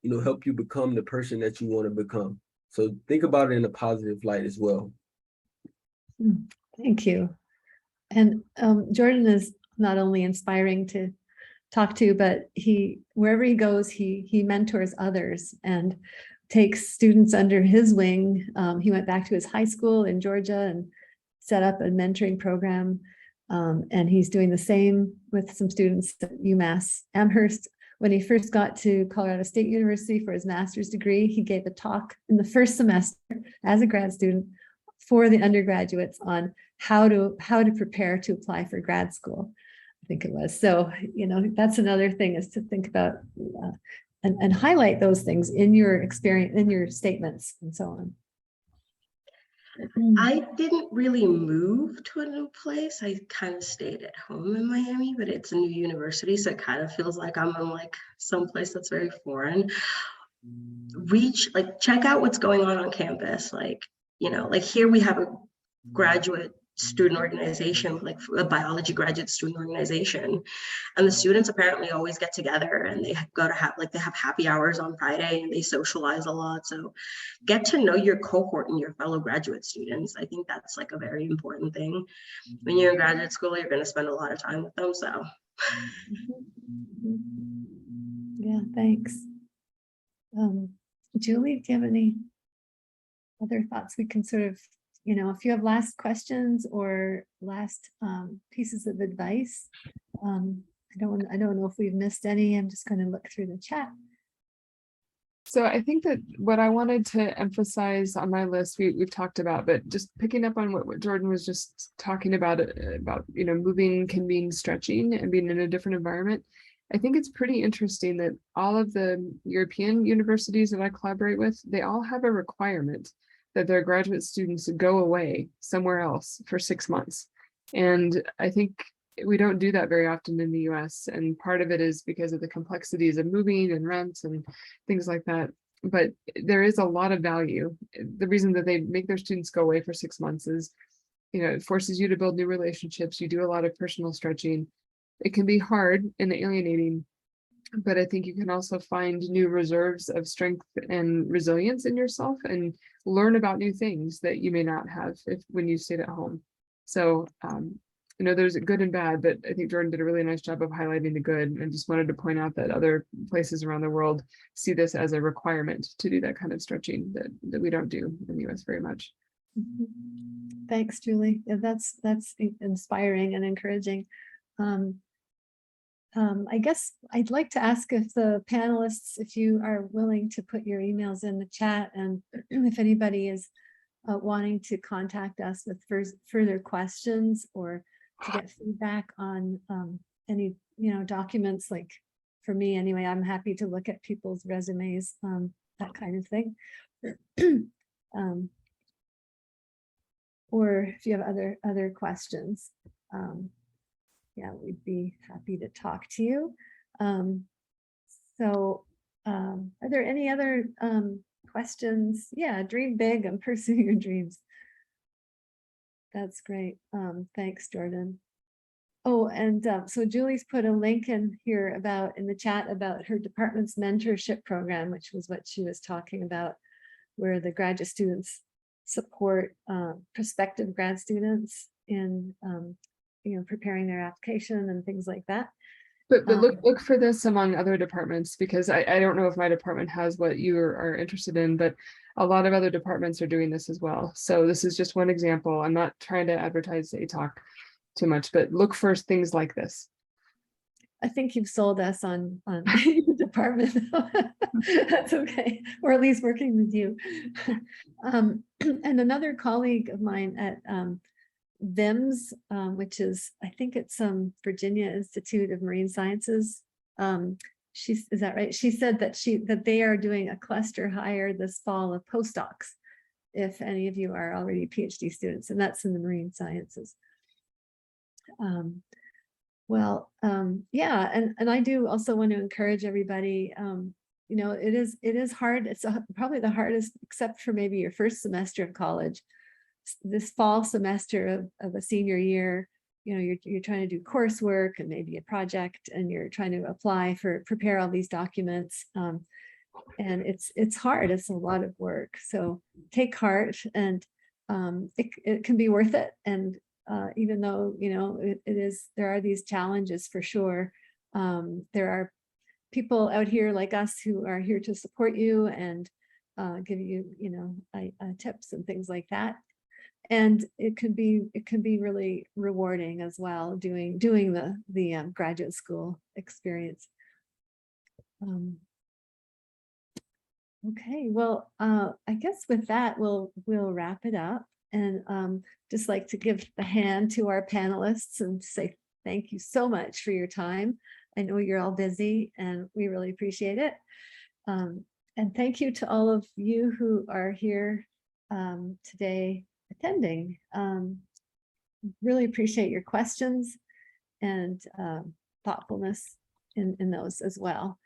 you know, help you become the person that you want to become. So think about it in a positive light as well. Thank you. And Jordan is not only inspiring to talk to, but wherever he goes, he mentors others and takes students under his wing. He went back to his high school in Georgia and set up a mentoring program. And he's doing the same with some students at UMass Amherst. When he first got to Colorado State University for his master's degree, he gave a talk in the first semester as a grad student for the undergraduates on how to prepare to apply for grad school, I think it was. So, you know, that's another thing, is to think about and highlight those things in your experience, in your statements and so on. I didn't really move to a new place. I kind of stayed at home in Miami, but it's a new university, so it kind of feels like I'm in like someplace that's very foreign. Check out what's going on campus. Like, you know, like here we have a graduate student organization, like a biology graduate student organization, and the students apparently always get together and they they have happy hours on Friday and they socialize a lot. So get to know your cohort and your fellow graduate students. I think that's like a very important thing. When you're in graduate school, you're going to spend a lot of time with them. So yeah, thanks. Julie, do you have any other thoughts we can sort of, you know, if you have last questions or last pieces of advice? I don't know if we've missed any. I'm just going to look through the chat. So I think that what I wanted to emphasize on my list, we've talked about, but just picking up on what Jordan was just talking about, you know, moving can mean stretching and being in a different environment. I think it's pretty interesting that all of the European universities that I collaborate with, they all have a requirement that their graduate students go away somewhere else for 6 months. And I think we don't do that very often in the US. And part of it is because of the complexities of moving and rents and things like that. But there is a lot of value. The reason that they make their students go away for 6 months is, you know, it forces you to build new relationships. You do a lot of personal stretching. It can be hard and alienating, but I think you can also find new reserves of strength and resilience in yourself and learn about new things that you may not have when you stayed at home. So, you know, there's good and bad, but I think Jordan did a really nice job of highlighting the good, and just wanted to point out that other places around the world see this as a requirement to do that kind of stretching that we don't do in the US very much. Thanks, Julie. Yeah, that's inspiring and encouraging. I guess I'd like to ask if the panelists, if you are willing to put your emails in the chat, and if anybody is wanting to contact us with further questions or to get feedback on any, you know, documents. Like for me anyway, I'm happy to look at people's resumes, that kind of thing. Or if you have other questions, yeah, we'd be happy to talk to you. So are there any other questions? Yeah, dream big and pursue your dreams. That's great. Thanks, Jordan. Oh, and so Julie's put a link in here in the chat about her department's mentorship program, which was what she was talking about, where the graduate students support prospective grad students in you know, preparing their application and things like that. But look for this among other departments, because I don't know if my department has what you are interested in, but a lot of other departments are doing this as well. So this is just one example. I'm not trying to advertise ATALK too much, but look for things like this. I think you've sold us on your department. That's okay. We're at least working with you. And another colleague of mine at VIMS, which is, I think it's Virginia Institute of Marine Sciences. Is that right? She said that they are doing a cluster hire this fall of postdocs, if any of you are already PhD students, and that's in the marine sciences. Yeah, and I do also want to encourage everybody, you know, it is hard. It's probably the hardest, except for maybe your first semester of college. This fall semester of a senior year, you know, you're trying to do coursework and maybe a project, and you're trying to prepare all these documents. And it's hard. It's a lot of work. So take heart, and it can be worth it. And even though, you know, there are these challenges for sure. There are people out here like us who are here to support you and give you, you know, tips and things like that. And it can be really rewarding as well, doing the graduate school experience. Okay, well, I guess with that, we'll wrap it up, and just like to give the hand to our panelists and say thank you so much for your time. I know you're all busy, and we really appreciate it. And thank you to all of you who are here today attending. Really appreciate your questions and thoughtfulness in those as well.